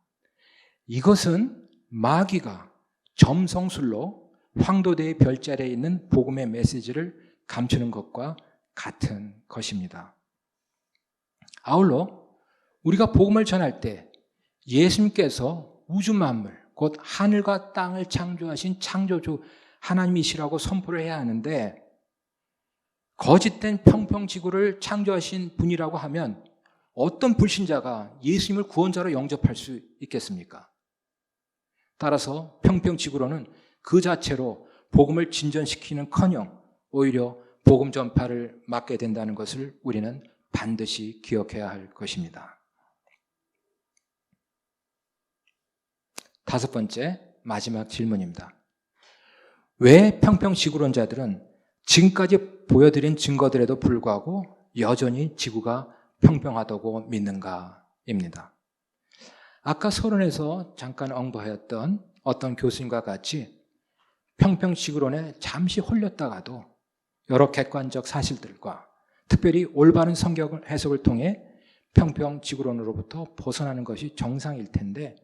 이것은 마귀가 점성술로 황도대의 별자리에 있는 복음의 메시지를 감추는 것과 같은 것입니다. 아울러 우리가 복음을 전할 때 예수님께서 우주 만물, 곧 하늘과 땅을 창조하신 창조주 하나님이시라고 선포를 해야 하는데 거짓된 평평지구를 창조하신 분이라고 하면 어떤 불신자가 예수님을 구원자로 영접할 수 있겠습니까? 따라서 평평지구로는 그 자체로 복음을 진전시키는커녕 오히려 복음 전파를 막게 된다는 것을 우리는 반드시 기억해야 할 것입니다. 다섯 번째, 마지막 질문입니다. 왜 평평지구론자들은 지금까지 보여드린 증거들에도 불구하고 여전히 지구가 평평하다고 믿는가입니다. 아까 서론에서 잠깐 언급하였던 어떤 교수님과 같이 평평지구론에 잠시 홀렸다가도 여러 객관적 사실들과 특별히 올바른 성경 해석을 통해 평평지구론으로부터 벗어나는 것이 정상일 텐데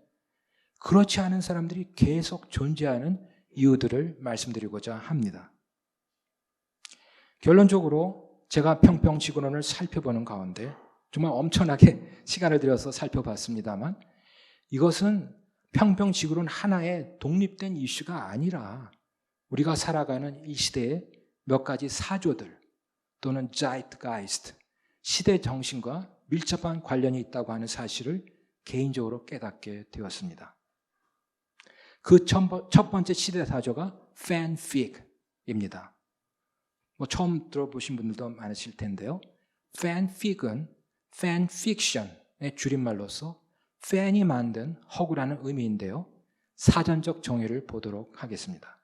그렇지 않은 사람들이 계속 존재하는 이유들을 말씀드리고자 합니다. 결론적으로 제가 평평지구론을 살펴보는 가운데 정말 엄청나게 시간을 들여서 살펴봤습니다만 이것은 평평지구론 하나의 독립된 이슈가 아니라 우리가 살아가는 이 시대의 몇 가지 사조들 또는 zeitgeist, 시대 정신과 밀접한 관련이 있다고 하는 사실을 개인적으로 깨닫게 되었습니다. 그 첫 번째 시대 사조가 fanfic입니다. 처음 들어보신 분들도 많으실 텐데요. fanfic은 fanfiction의 줄임말로서 fan이 만든 허구라는 의미인데요. 사전적 정의를 보도록 하겠습니다.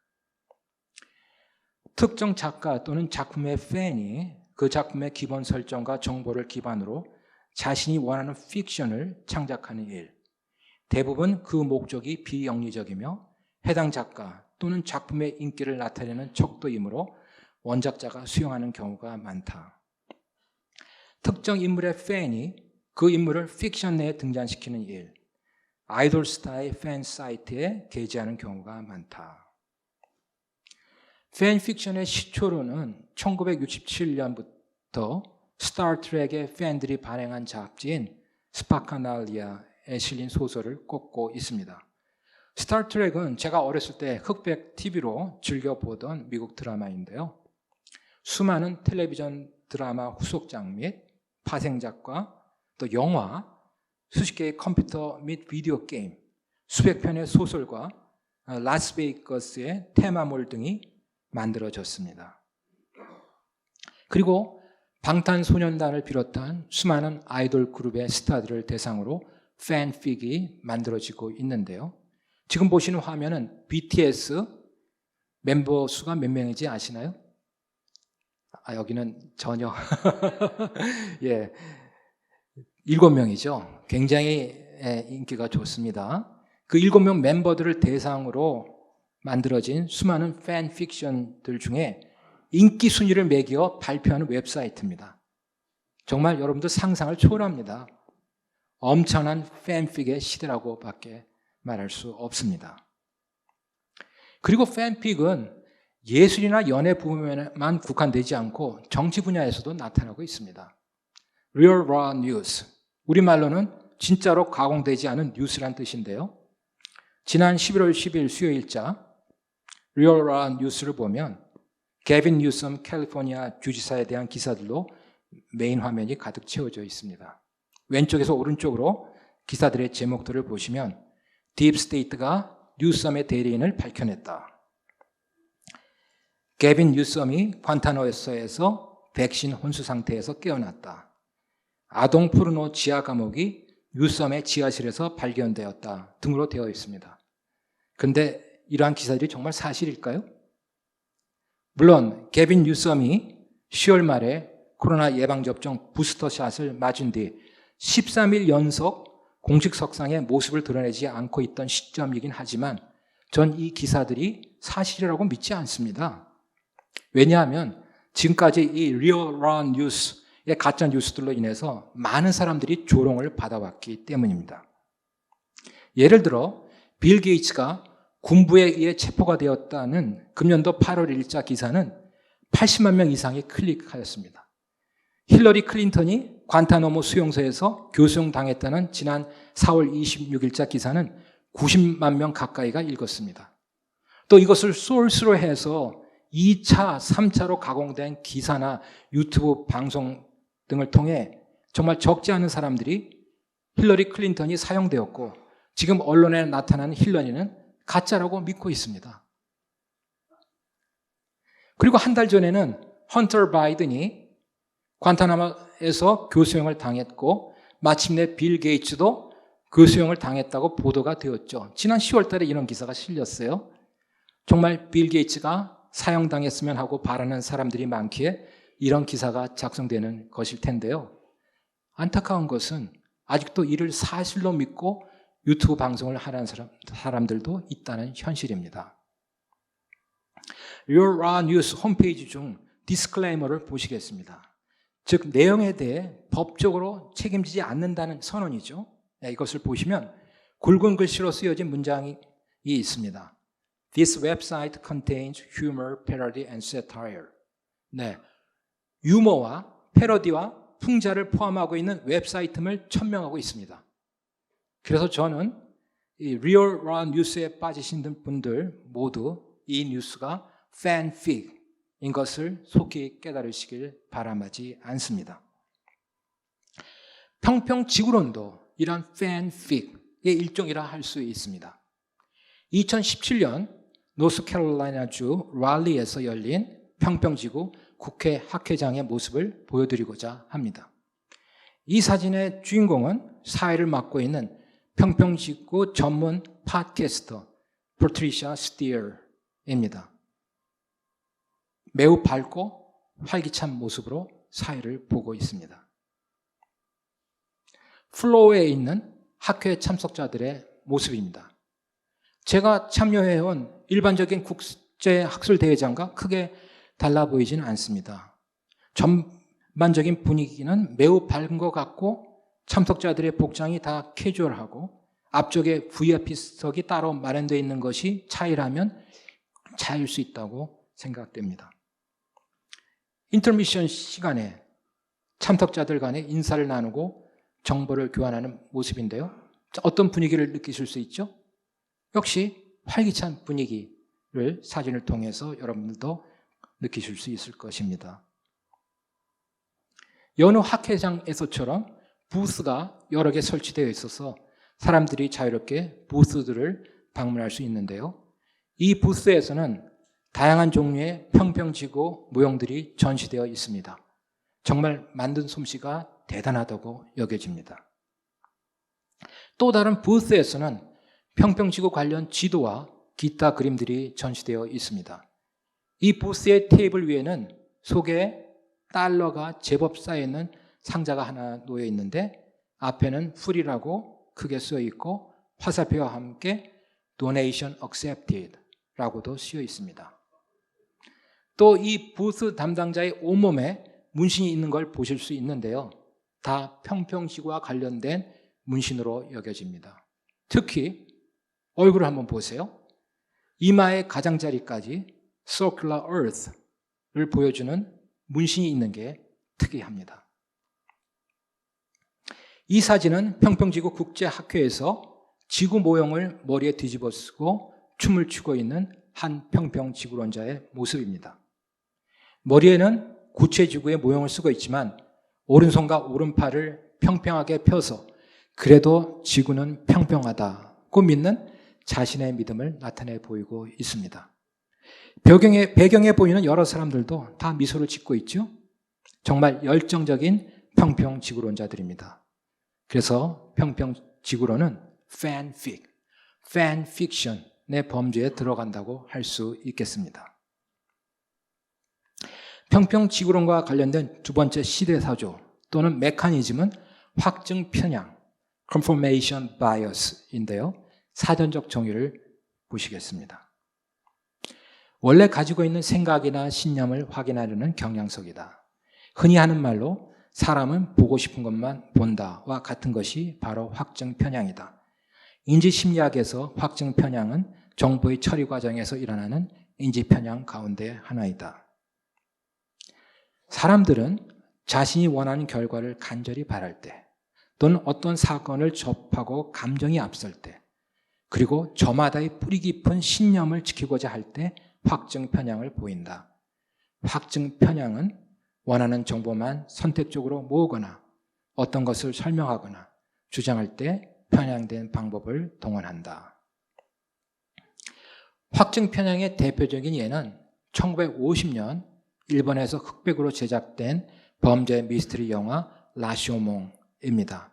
특정 작가 또는 작품의 fan이 그 작품의 기본 설정과 정보를 기반으로 자신이 원하는 픽션을 창작하는 일, 대부분 그 목적이 비영리적이며 해당 작가 또는 작품의 인기를 나타내는 척도이므로 원작자가 수용하는 경우가 많다. 특정 인물의 팬이 그 인물을 픽션 내에 등장시키는 일, 아이돌 스타의 팬 사이트에 게재하는 경우가 많다. 팬 픽션의 시초로는 1967년부터 스타트rek의 팬들이 발행한 잡지인 스파카날리아에 실린 소설을 꼽고 있습니다. 스타트rek은 제가 어렸을 때 흑백 TV로 즐겨보던 미국 드라마인데요. 수많은 텔레비전 드라마 후속작 및 파생작과 또 영화, 수십 개의 컴퓨터 및 비디오 게임, 수백 편의 소설과 라스베이거스의 테마몰 등이 만들어졌습니다. 그리고 방탄소년단을 비롯한 수많은 아이돌 그룹의 스타들을 대상으로 팬픽이 만들어지고 있는데요. 지금 보시는 화면은 BTS 멤버 수가 몇 명인지 아시나요? 여기는 전혀 예, 7명이죠. 굉장히 인기가 좋습니다. 그 7명 멤버들을 대상으로 만들어진 수많은 팬 픽션들 중에 인기 순위를 매겨 발표하는 웹사이트입니다. 정말 여러분들 상상을 초월합니다. 엄청난 팬픽의 시대라고 밖에 말할 수 없습니다. 그리고 팬픽은 예술이나 연애 부분에만 국한되지 않고 정치 분야에서도 나타나고 있습니다. Real Raw News, 우리말로는 진짜로 가공되지 않은 뉴스란 뜻인데요. 지난 11월 10일 수요일자 Real Raw News를 보면 게빈 뉴섬 캘리포니아 주지사에 대한 기사들로 메인 화면이 가득 채워져 있습니다. 왼쪽에서 오른쪽으로 기사들의 제목들을 보시면 딥스테이트가 뉴섬의 대리인을 밝혀냈다. 게빈 뉴섬이 관타나모에서 백신 혼수 상태에서 깨어났다. 아동 포르노 지하 감옥이 뉴섬의 지하실에서 발견되었다 등으로 되어 있습니다. 그런데 이러한 기사들이 정말 사실일까요? 물론 게빈 뉴섬이 10월 말에 코로나 예방접종 부스터샷을 맞은 뒤 13일 연속 공식 석상의 모습을 드러내지 않고 있던 시점이긴 하지만 전 이 기사들이 사실이라고 믿지 않습니다. 왜냐하면 지금까지 이 Real Raw News의 가짜 뉴스들로 인해서 많은 사람들이 조롱을 받아왔기 때문입니다. 예를 들어 빌 게이츠가 군부에 의해 체포가 되었다는 금년도 8월 1일자 기사는 80만 명 이상이 클릭하였습니다. 힐러리 클린턴이 관타나모 수용소에서 교수용당했다는 지난 4월 26일자 기사는 90만 명 가까이가 읽었습니다. 또 이것을 소스로 해서 2차, 3차로 가공된 기사나 유튜브 방송 등을 통해 정말 적지 않은 사람들이 힐러리 클린턴이 사용되었고 지금 언론에 나타난 힐러리는 가짜라고 믿고 있습니다. 그리고 한 달 전에는 헌터 바이든이 관타나모에서 교수형을 당했고 마침내 빌 게이츠도 교수형을 당했다고 보도가 되었죠. 지난 10월 달에 이런 기사가 실렸어요. 정말 빌 게이츠가 사형당했으면 하고 바라는 사람들이 많기에 이런 기사가 작성되는 것일 텐데요. 안타까운 것은 아직도 이를 사실로 믿고 유튜브 방송을 하는 사람들도 있다는 현실입니다. Real Raw News 홈페이지 중 디스클레이머를 보시겠습니다. 즉 내용에 대해 법적으로 책임지지 않는다는 선언이죠. 이것을 보시면 굵은 글씨로 쓰여진 문장이 있습니다. This website contains humor, parody, and satire. 네, 유머와 패러디와 풍자를 포함하고 있는 웹사이트임을 천명하고 있습니다. 그래서 저는 이 Real Raw News에 빠지신 분들 모두 이 뉴스가 팬픽인 것을 속히 깨달으시길 바람하지 않습니다. 평평지구론도 이런 팬픽의 일종이라 할 수 있습니다. 2017년 노스캐롤라이나주 랄리에서 열린 평평지구 국회 학회장의 모습을 보여드리고자 합니다. 이 사진의 주인공은 사회를 맡고 있는 평평지구 전문 팟캐스터 퍼트리샤 스티어입니다. 매우 밝고 활기찬 모습으로 사회를 보고 있습니다. 플로어에 있는 학회 참석자들의 모습입니다. 제가 참여해온 일반적인 국제학술대회장과 크게 달라 보이지는 않습니다. 전반적인 분위기는 매우 밝은 것 같고 참석자들의 복장이 다 캐주얼하고 앞쪽에 VIP석이 따로 마련되어 있는 것이 차이라면 차이일 수 있다고 생각됩니다. 인터미션 시간에 참석자들 간에 인사를 나누고 정보를 교환하는 모습인데요. 어떤 분위기를 느끼실 수 있죠? 역시 활기찬 분위기를 사진을 통해서 여러분들도 느끼실 수 있을 것입니다. 여느 학회장에서처럼 부스가 여러 개 설치되어 있어서 사람들이 자유롭게 부스들을 방문할 수 있는데요. 이 부스에서는 다양한 종류의 평평지구 모형들이 전시되어 있습니다. 정말 만든 솜씨가 대단하다고 여겨집니다. 또 다른 부스에서는 평평지구 관련 지도와 기타 그림들이 전시되어 있습니다. 이 부스의 테이블 위에는 속에 달러가 제법 쌓여있는 상자가 하나 놓여 있는데 앞에는 풀이라고 크게 쓰여 있고 화살표와 함께 Donation Accepted 라고도 쓰여 있습니다. 또 이 부스 담당자의 온몸에 문신이 있는 걸 보실 수 있는데요. 다 평평지구와 관련된 문신으로 여겨집니다. 특히 얼굴을 한번 보세요. 이마의 가장자리까지 Circular Earth를 보여주는 문신이 있는 게 특이합니다. 이 사진은 평평지구 국제학회에서 지구 모형을 머리에 뒤집어 쓰고 춤을 추고 있는 한 평평지구론자의 모습입니다. 머리에는 구체지구의 모형을 쓰고 있지만 오른손과 오른팔을 평평하게 펴서 그래도 지구는 평평하다고 믿는 자신의 믿음을 나타내 보이고 있습니다. 배경에 보이는 여러 사람들도 다 미소를 짓고 있죠. 정말 열정적인 평평지구론자들입니다. 그래서 평평지구론은 팬픽션의 범주에 들어간다고 할 수 있겠습니다. 평평지구론과 관련된 두 번째 시대사조 또는 메커니즘은 확증 편향, confirmation bias인데요. 사전적 정의를 보시겠습니다. 원래 가지고 있는 생각이나 신념을 확인하려는 경향성이다. 흔히 하는 말로 사람은 보고 싶은 것만 본다와 같은 것이 바로 확증 편향이다. 인지심리학에서 확증 편향은 정보의 처리 과정에서 일어나는 인지 편향 가운데 하나이다. 사람들은 자신이 원하는 결과를 간절히 바랄 때 또는 어떤 사건을 접하고 감정이 앞설 때 그리고 저마다의 뿌리 깊은 신념을 지키고자 할 때 확증 편향을 보인다. 확증 편향은 원하는 정보만 선택적으로 모으거나 어떤 것을 설명하거나 주장할 때 편향된 방법을 동원한다. 확증 편향의 대표적인 예는 1950년 일본에서 흑백으로 제작된 범죄 미스터리 영화 라쇼몽입니다.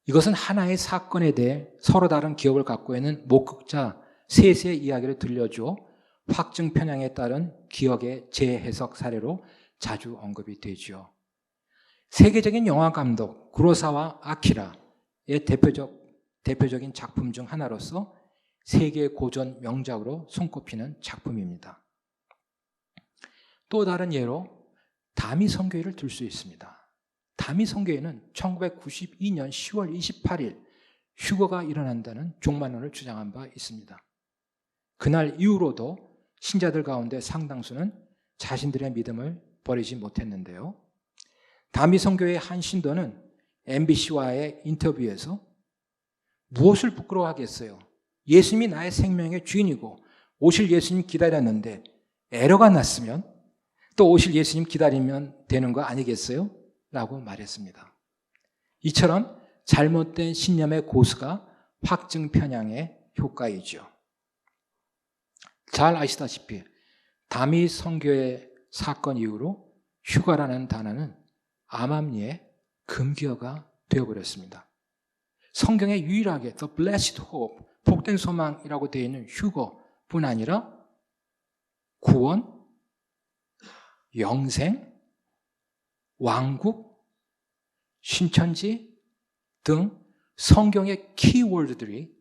이것은 하나의 사건에 대해 서로 다른 기억을 갖고 있는 목격자 셋의 이야기를 들려줘 확증 편향에 따른 기억의 재해석 사례로 자주 언급이 되죠. 세계적인 영화 감독 구로사와 아키라의 대표적인 작품 중 하나로서 세계 고전 명작으로 손꼽히는 작품입니다. 또 다른 예로 다미성교회를 들 수 있습니다. 다미성교회는 1992년 10월 28일 휴거가 일어난다는 종말론을 주장한 바 있습니다. 그날 이후로도 신자들 가운데 상당수는 자신들의 믿음을 버리지 못했는데요. 다미성교회의 한 신도는 MBC와의 인터뷰에서 무엇을 부끄러워하겠어요? 예수님이 나의 생명의 주인이고 오실 예수님 기다렸는데 에러가 났으면 또 오실 예수님 기다리면 되는 거 아니겠어요? 라고 말했습니다. 이처럼 잘못된 신념의 고수가 확증 편향의 효과이죠. 잘 아시다시피 다미 선교의 사건 이후로 휴가라는 단어는 암암리의 금기어가 되어버렸습니다. 성경에 유일하게 The Blessed Hope, 복된 소망이라고 되어 있는 휴거뿐 아니라 구원, 영생, 왕국, 신천지 등 성경의 키워드들이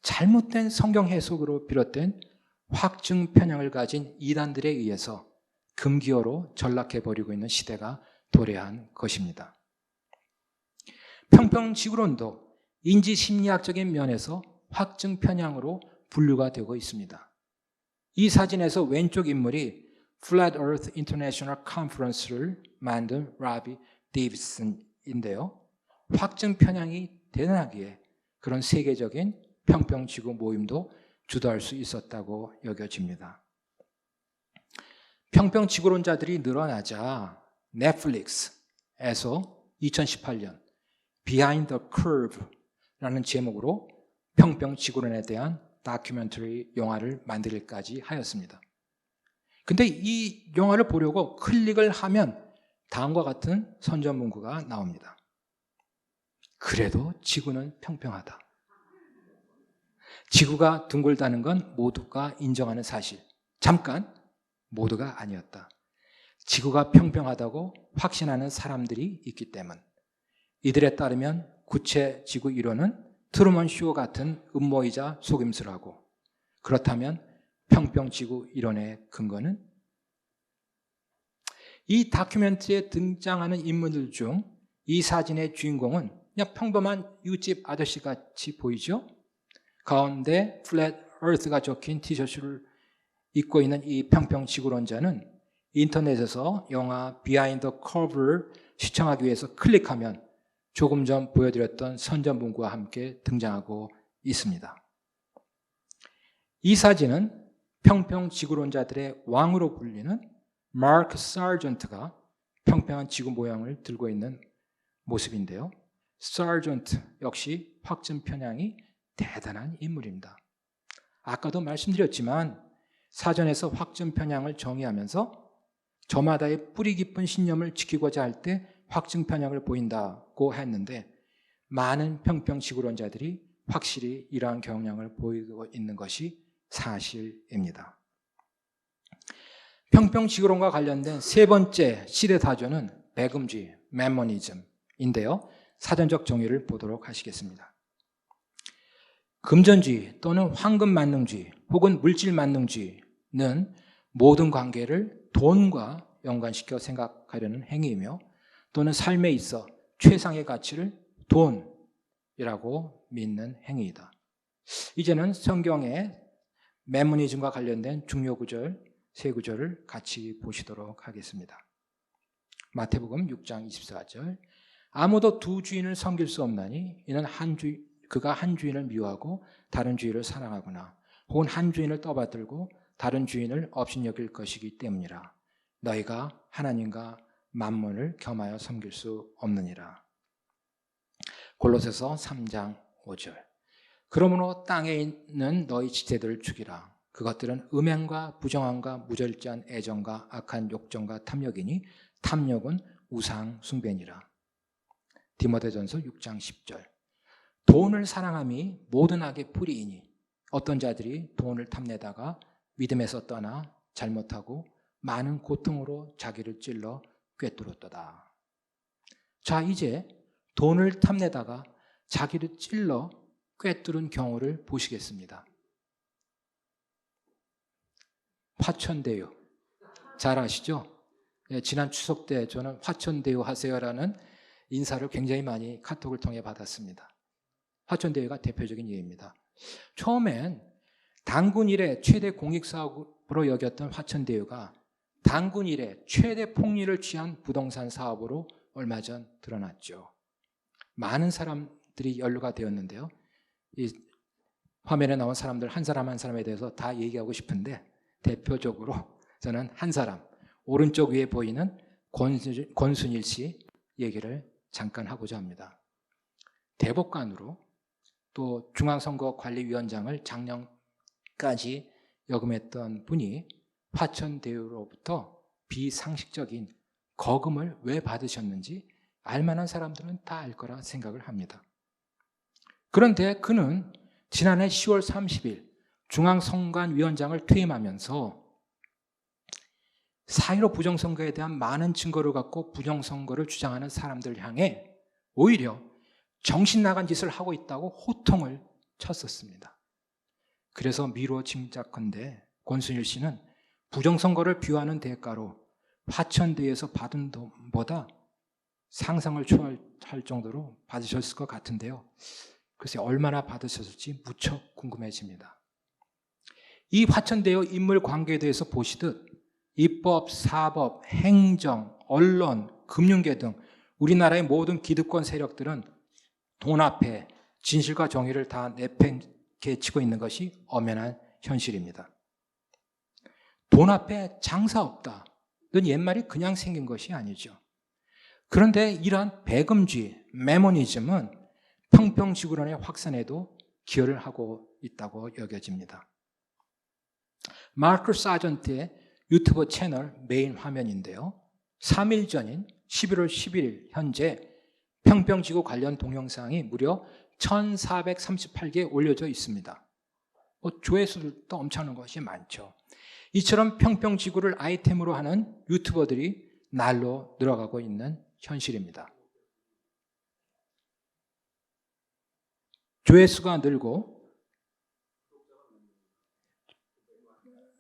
잘못된 성경 해석으로 비롯된 확증 편향을 가진 이단들에 의해서 금기어로 전락해버리고 있는 시대가 도래한 것입니다. 평평지구론도 인지심리학적인 면에서 확증 편향으로 분류가 되고 있습니다. 이 사진에서 왼쪽 인물이 Flat Earth International Conference를 만든 라비 데이비슨인데요. 확증 편향이 대단하기에 그런 세계적인 평평지구 모임도 주도할 수 있었다고 여겨집니다. 평평지구론자들이 늘어나자 넷플릭스에서 2018년 Behind the Curve라는 제목으로 평평지구론에 대한 다큐멘터리 영화를 만들기까지 하였습니다. 근데 이 영화를 보려고 클릭을 하면 다음과 같은 선전문구가 나옵니다. 그래도 지구는 평평하다. 지구가 둥글다는 건 모두가 인정하는 사실. 잠깐, 모두가 아니었다. 지구가 평평하다고 확신하는 사람들이 있기 때문. 이들에 따르면 구체 지구 이론은 트루먼 쇼 같은 음모이자 속임수라고. 그렇다면 평평지구 이론의 근거는? 이 다큐멘터리에 등장하는 인물들 중 이 사진의 주인공은 그냥 평범한 이웃집 아저씨 같이 보이죠? 가운데 플랫 얼스가 적힌 티셔츠를 입고 있는 이 평평지구론자는 인터넷에서 영화 비하인드 더 커브를 시청하기 위해서 클릭하면 조금 전 보여드렸던 선전문구와 함께 등장하고 있습니다. 이 사진은 평평지구론자들의 왕으로 불리는 마크 사전트가 평평한 지구 모양을 들고 있는 모습인데요. 사전트 역시 확증 편향이 대단한 인물입니다. 아까도 말씀드렸지만 사전에서 확증 편향을 정의하면서 저마다의 뿌리 깊은 신념을 지키고자 할 때 확증 편향을 보인다고 했는데 많은 평평지구론자들이 확실히 이러한 경향을 보이고 있는 것이 사실입니다. 평평지구론과 관련된 세 번째 시대사조는 배금주의, 매모니즘인데요. 사전적 정의를 보도록 하시겠습니다. 금전주의 또는 황금만능주의 혹은 물질만능주의는 모든 관계를 돈과 연관시켜 생각하려는 행위이며 또는 삶에 있어 최상의 가치를 돈이라고 믿는 행위이다. 이제는 성경의 매모니즘과 관련된 중요 구절, 세 구절을 같이 보시도록 하겠습니다. 마태복음 6장 24절 아무도 두 주인을 섬길 수 없나니 이는 그가 한 주인을 미워하고 다른 주인을 사랑하거나 혹은 한 주인을 떠받들고 다른 주인을 업신여길 것이기 때문이라. 너희가 하나님과 만몬을 겸하여 섬길 수 없느니라. 골로새서 3장 5절 그러므로 땅에 있는 너희 지체들을 죽이라. 그것들은 음행과 부정함과 무절제한 애정과 악한 욕정과 탐욕이니 탐욕은 우상 숭배니라. 디모데전서 6장 10절 돈을 사랑함이 모든 악의 뿌리이니 어떤 자들이 돈을 탐내다가 믿음에서 떠나 잘못하고 많은 고통으로 자기를 찔러 꿰뚫었도다. 자, 이제 돈을 탐내다가 자기를 찔러 꿰뚫은 경우를 보시겠습니다. 화천대유 잘 아시죠? 네, 지난 추석 때 저는 화천대유 하세요라는 인사를 굉장히 많이 카톡을 통해 받았습니다. 화천대유가 대표적인 예입니다. 처음엔 단군 이래 최대 공익사업으로 여겼던 화천대유가 단군 이래 최대 폭리를 취한 부동산 사업으로 얼마 전 드러났죠. 많은 사람들이 연루가 되었는데요. 이 화면에 나온 사람들 한 사람 한 사람에 대해서 다 얘기하고 싶은데 대표적으로 저는 한 사람, 오른쪽 위에 보이는 권순일 씨 얘기를 잠깐 하고자 합니다. 대법관으로 또 중앙선거관리위원장을 작년까지 역임했던 분이 화천대유로부터 비상식적인 거금을 왜 받으셨는지 알만한 사람들은 다 알 거라 생각을 합니다. 그런데 그는 지난해 10월 30일 중앙선관위원장을 퇴임하면서 4.15 부정선거에 대한 많은 증거를 갖고 부정선거를 주장하는 사람들 향해 오히려 정신 나간 짓을 하고 있다고 호통을 쳤었습니다. 그래서 미루어 짐작컨대 권순일 씨는 부정선거를 비유하는 대가로 화천대에서 받은 돈보다 상상을 초월할 정도로 받으셨을 것 같은데요. 글쎄 얼마나 받으셨을지 무척 궁금해집니다. 이 화천대의 인물 관계에 대해서 보시듯 입법, 사법, 행정, 언론, 금융계 등 우리나라의 모든 기득권 세력들은 돈 앞에 진실과 정의를 다 내팽개치고 있는 것이 엄연한 현실입니다. 돈 앞에 장사 없다는 옛말이 그냥 생긴 것이 아니죠. 그런데 이러한 배금주의, 매모니즘은 평평지구론의 확산에도 기여를 하고 있다고 여겨집니다. 마크 사전트의 유튜브 채널 메인 화면인데요. 3일 전인 11월 11일 현재 평평지구 관련 동영상이 무려 1438개 올려져 있습니다. 조회수도 엄청난 것이 많죠. 이처럼 평평지구를 아이템으로 하는 유튜버들이 날로 늘어가고 있는 현실입니다. 조회수가 늘고,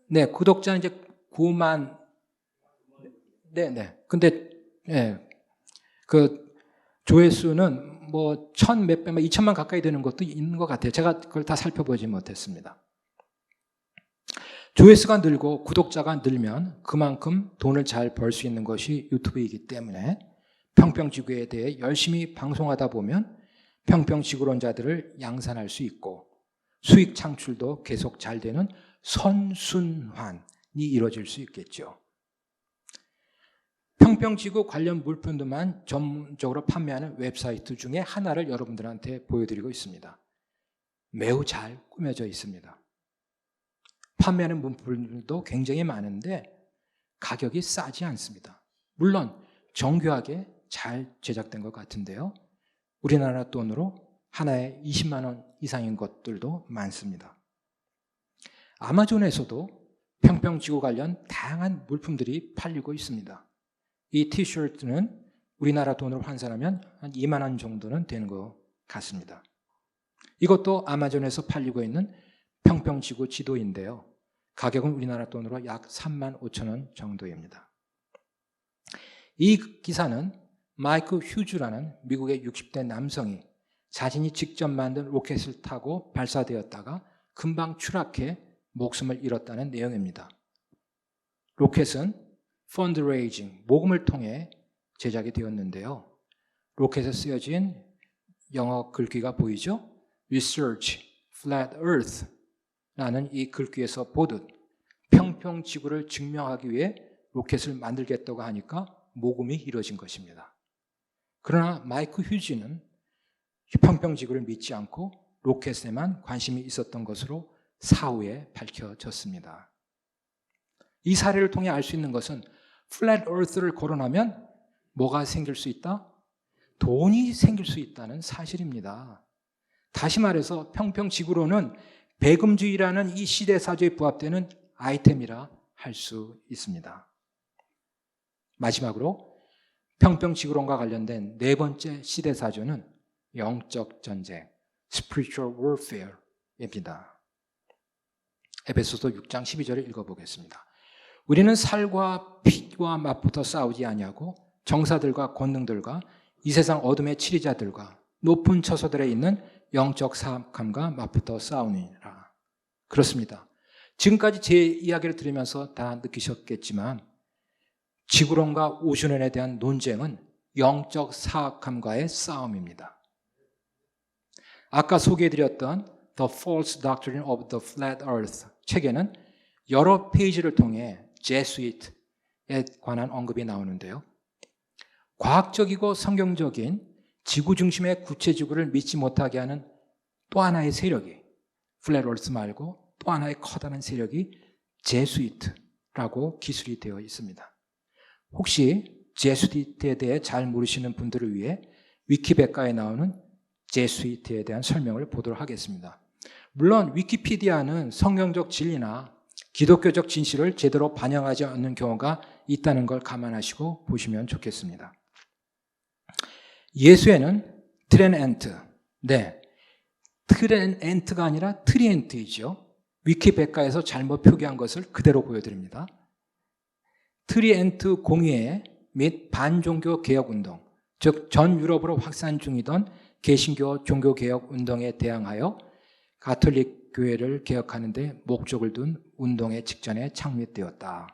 네, 구독자는 이제 9만, 근데, 그 조회수는 뭐 1,000몇백만, 2천만 가까이 되는 것도 있는 것 같아요. 제가 그걸 다 살펴보지 못했습니다. 조회수가 늘고 구독자가 늘면 그만큼 돈을 잘 벌 수 있는 것이 유튜브이기 때문에 평평지구에 대해 열심히 방송하다 보면 평평지구론자들을 양산할 수 있고 수익 창출도 계속 잘 되는 선순환이 이루어질 수 있겠죠. 평평지구 관련 물품들만 전문적으로 판매하는 웹사이트 중에 하나를 여러분들한테 보여드리고 있습니다. 매우 잘 꾸며져 있습니다. 판매하는 물품들도 굉장히 많은데 가격이 싸지 않습니다. 물론 정교하게 잘 제작된 것 같은데요. 우리나라 돈으로 하나에 20만 원 이상인 것들도 많습니다. 아마존에서도 평평지구 관련 다양한 물품들이 팔리고 있습니다. 이 티셔츠는 우리나라 돈으로 환산하면 한 2만 원 정도는 되는 것 같습니다. 이것도 아마존에서 팔리고 있는 평평지구 지도인데요. 가격은 우리나라 돈으로 약 3만 5천 원 정도입니다. 이 기사는 마이크 휴즈라는 미국의 60대 남성이 자신이 직접 만든 로켓을 타고 발사되었다가 금방 추락해 목숨을 잃었다는 내용입니다. 로켓은 펀드레이징, 모금을 통해 제작이 되었는데요. 로켓에 쓰여진 영어 글귀가 보이죠? Research, Flat Earth 라는 이 글귀에서 보듯 평평지구를 증명하기 위해 로켓을 만들겠다고 하니까 모금이 이루어진 것입니다. 그러나 마이크 휴지는 평평지구를 믿지 않고 로켓에만 관심이 있었던 것으로 사후에 밝혀졌습니다. 이 사례를 통해 알 수 있는 것은 플랫 어스를 거론하면 뭐가 생길 수 있다? 돈이 생길 수 있다는 사실입니다. 다시 말해서 평평지구론은 배금주의라는 이 시대사조에 부합되는 아이템이라 할 수 있습니다. 마지막으로 평평지구론과 관련된 네 번째 시대사조는 영적 전쟁, spiritual warfare입니다. 에베소서 6장 12절을 읽어보겠습니다. 우리는 살과 피와 맞붙어 싸우지 아니하고 정사들과 권능들과 이 세상 어둠의 치리자들과 높은 처소들에 있는 영적 사악함과 맞붙어 싸우니라. 그렇습니다. 지금까지 제 이야기를 들으면서 다 느끼셨겠지만 지구론과 우주론에 대한 논쟁은 영적 사악함과의 싸움입니다. 아까 소개해드렸던 The False Doctrine of the Flat Earth 책에는 여러 페이지를 통해 제수이트에 관한 언급이 나오는데요. 과학적이고 성경적인 지구 중심의 구체지구를 믿지 못하게 하는 또 하나의 세력이 플랫 얼스 말고 또 하나의 커다란 세력이 제수이트라고 기술이 되어 있습니다. 혹시 제수이트에 대해 잘 모르시는 분들을 위해 위키백과에 나오는 제수이트에 대한 설명을 보도록 하겠습니다. 물론 위키피디아는 성경적 진리나 기독교적 진실을 제대로 반영하지 않는 경우가 있다는 걸 감안하시고 보시면 좋겠습니다. 예수에는 트렌엔트, 트렌엔트가 아니라 트리엔트이죠. 위키백과에서 잘못 표기한 것을 그대로 보여드립니다. 트리엔트 공의회 및 반종교 개혁운동, 즉 전 유럽으로 확산 중이던 개신교 종교개혁 운동에 대항하여 가톨릭 교회를 개혁하는 데 목적을 둔 운동의 직전에 창립되었다.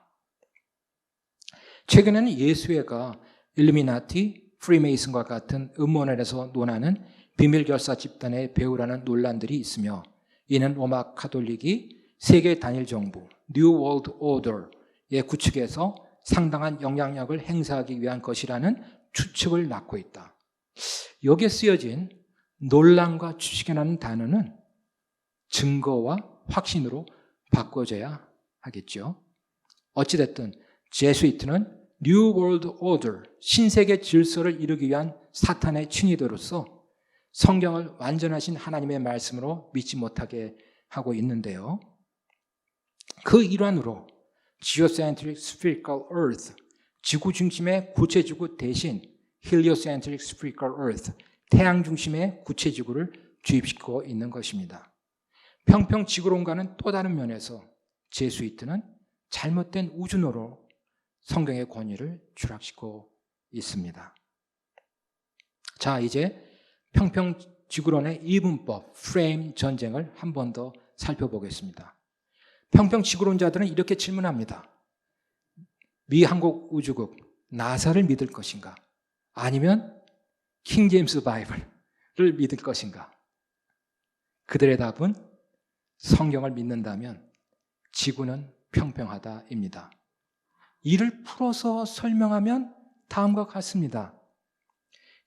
최근에는 예수회가 일루미나티, 프리메이슨과 같은 음모론에서 논하는 비밀결사 집단의 배후라는 논란들이 있으며, 이는 로마 가톨릭이 세계 단일 정부, 뉴 월드 오더의 구축에서 상당한 영향력을 행사하기 위한 것이라는 추측을 낳고 있다. 여기에 쓰여진 논란과 추측이라는 단어는 증거와 확신으로 바꿔줘야 하겠죠. 어찌됐든 제수이트는 뉴 월드 오더, 신세계 질서를 이루기 위한 사탄의 친위대로서 성경을 완전하신 하나님의 말씀으로 믿지 못하게 하고 있는데요. 그 일환으로 geocentric spherical earth, 지구 중심의 구체지구 대신 heliocentric spherical earth, 태양 중심의 구체지구를 주입시키고 있는 것입니다. 평평지구론과는 또 다른 면에서 제수이트는 잘못된 우주론으로 성경의 권위를 추락시키고 있습니다. 자, 이제 평평지구론의 이분법, 프레임 전쟁을 한 번 더 살펴보겠습니다. 평평지구론자들은 이렇게 질문합니다. 미 한국 우주국 나사를 믿을 것인가? 아니면 킹제임스 바이블을 믿을 것인가? 그들의 답은 성경을 믿는다면 지구는 평평하다입니다. 이를 풀어서 설명하면 다음과 같습니다.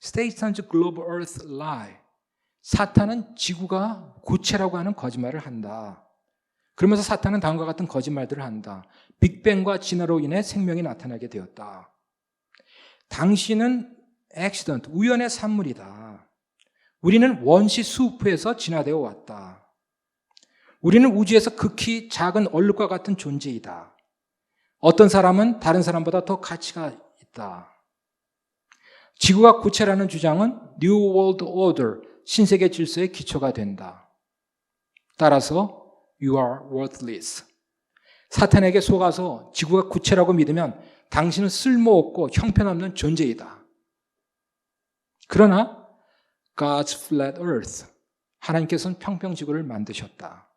Satan's globe earth lie. 사탄은 지구가 고체라고 하는 거짓말을 한다. 그러면서 사탄은 다음과 같은 거짓말들을 한다. 빅뱅과 진화로 인해 생명이 나타나게 되었다. 당신은 accident, 우연의 산물이다. 우리는 원시 수프에서 진화되어 왔다. 우리는 우주에서 극히 작은 얼룩과 같은 존재이다. 어떤 사람은 다른 사람보다 더 가치가 있다. 지구가 구체라는 주장은 New World Order, 신세계 질서의 기초가 된다. 따라서 You are worthless. 사탄에게 속아서 지구가 구체라고 믿으면 당신은 쓸모없고 형편없는 존재이다. 그러나 God's flat earth, 하나님께서는 평평지구를 만드셨다.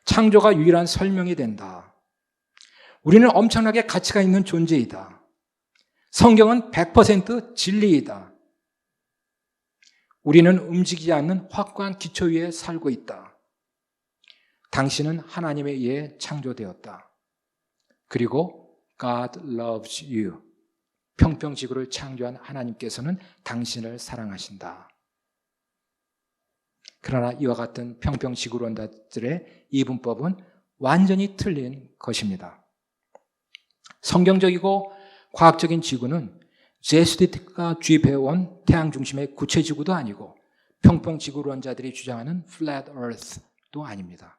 창조가 유일한 설명이 된다. 우리는 엄청나게 가치가 있는 존재이다. 성경은 100% 진리이다. 우리는 움직이지 않는 확고한 기초 위에 살고 있다. 당신은 하나님에 의해 창조되었다. 그리고 God loves you. 평평지구를 창조한 하나님께서는 당신을 사랑하신다. 그러나 이와 같은 평평지구론자들의 이분법은 완전히 틀린 것입니다. 성경적이고 과학적인 지구는 제수이트가 주입해온 태양 중심의 구체지구도 아니고 평평지구론자들이 주장하는 flat earth도 아닙니다.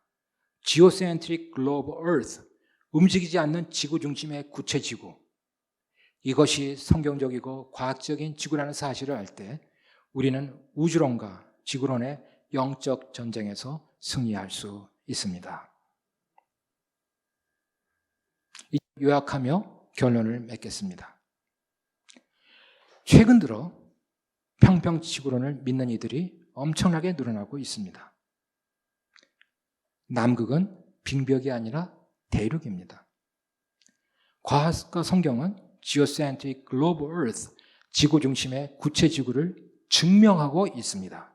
geocentric globe earth, 움직이지 않는 지구 중심의 구체지구, 이것이 성경적이고 과학적인 지구라는 사실을 알 때 우리는 우주론과 지구론의 영적 전쟁에서 승리할 수 있습니다. 요약하며 결론을 맺겠습니다. 최근 들어 평평지구론을 믿는 이들이 엄청나게 늘어나고 있습니다. 남극은 빙벽이 아니라 대륙입니다. 과학과 성경은 geocentric globe earth, 지구 중심의 구체지구를 증명하고 있습니다.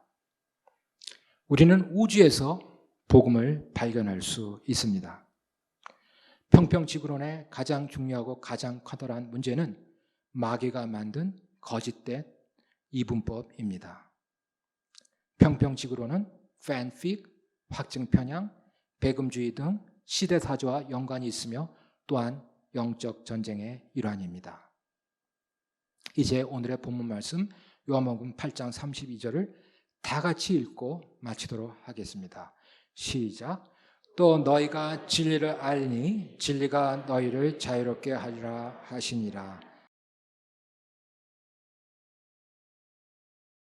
우리는 우주에서 복음을 발견할 수 있습니다. 평평지구론의 가장 중요하고 가장 커다란 문제는 마귀가 만든 거짓된 이분법입니다. 평평지구론은 팬픽, 확증편향, 배금주의 등 시대사조와 연관이 있으며 또한 영적 전쟁의 일환입니다. 이제 오늘의 본문 말씀 요한복음 8장 32절을 다 같이 읽고 마치도록 하겠습니다. 시작. 또 너희가 진리를 알니 진리가 너희를 자유롭게 하리라 하시니라.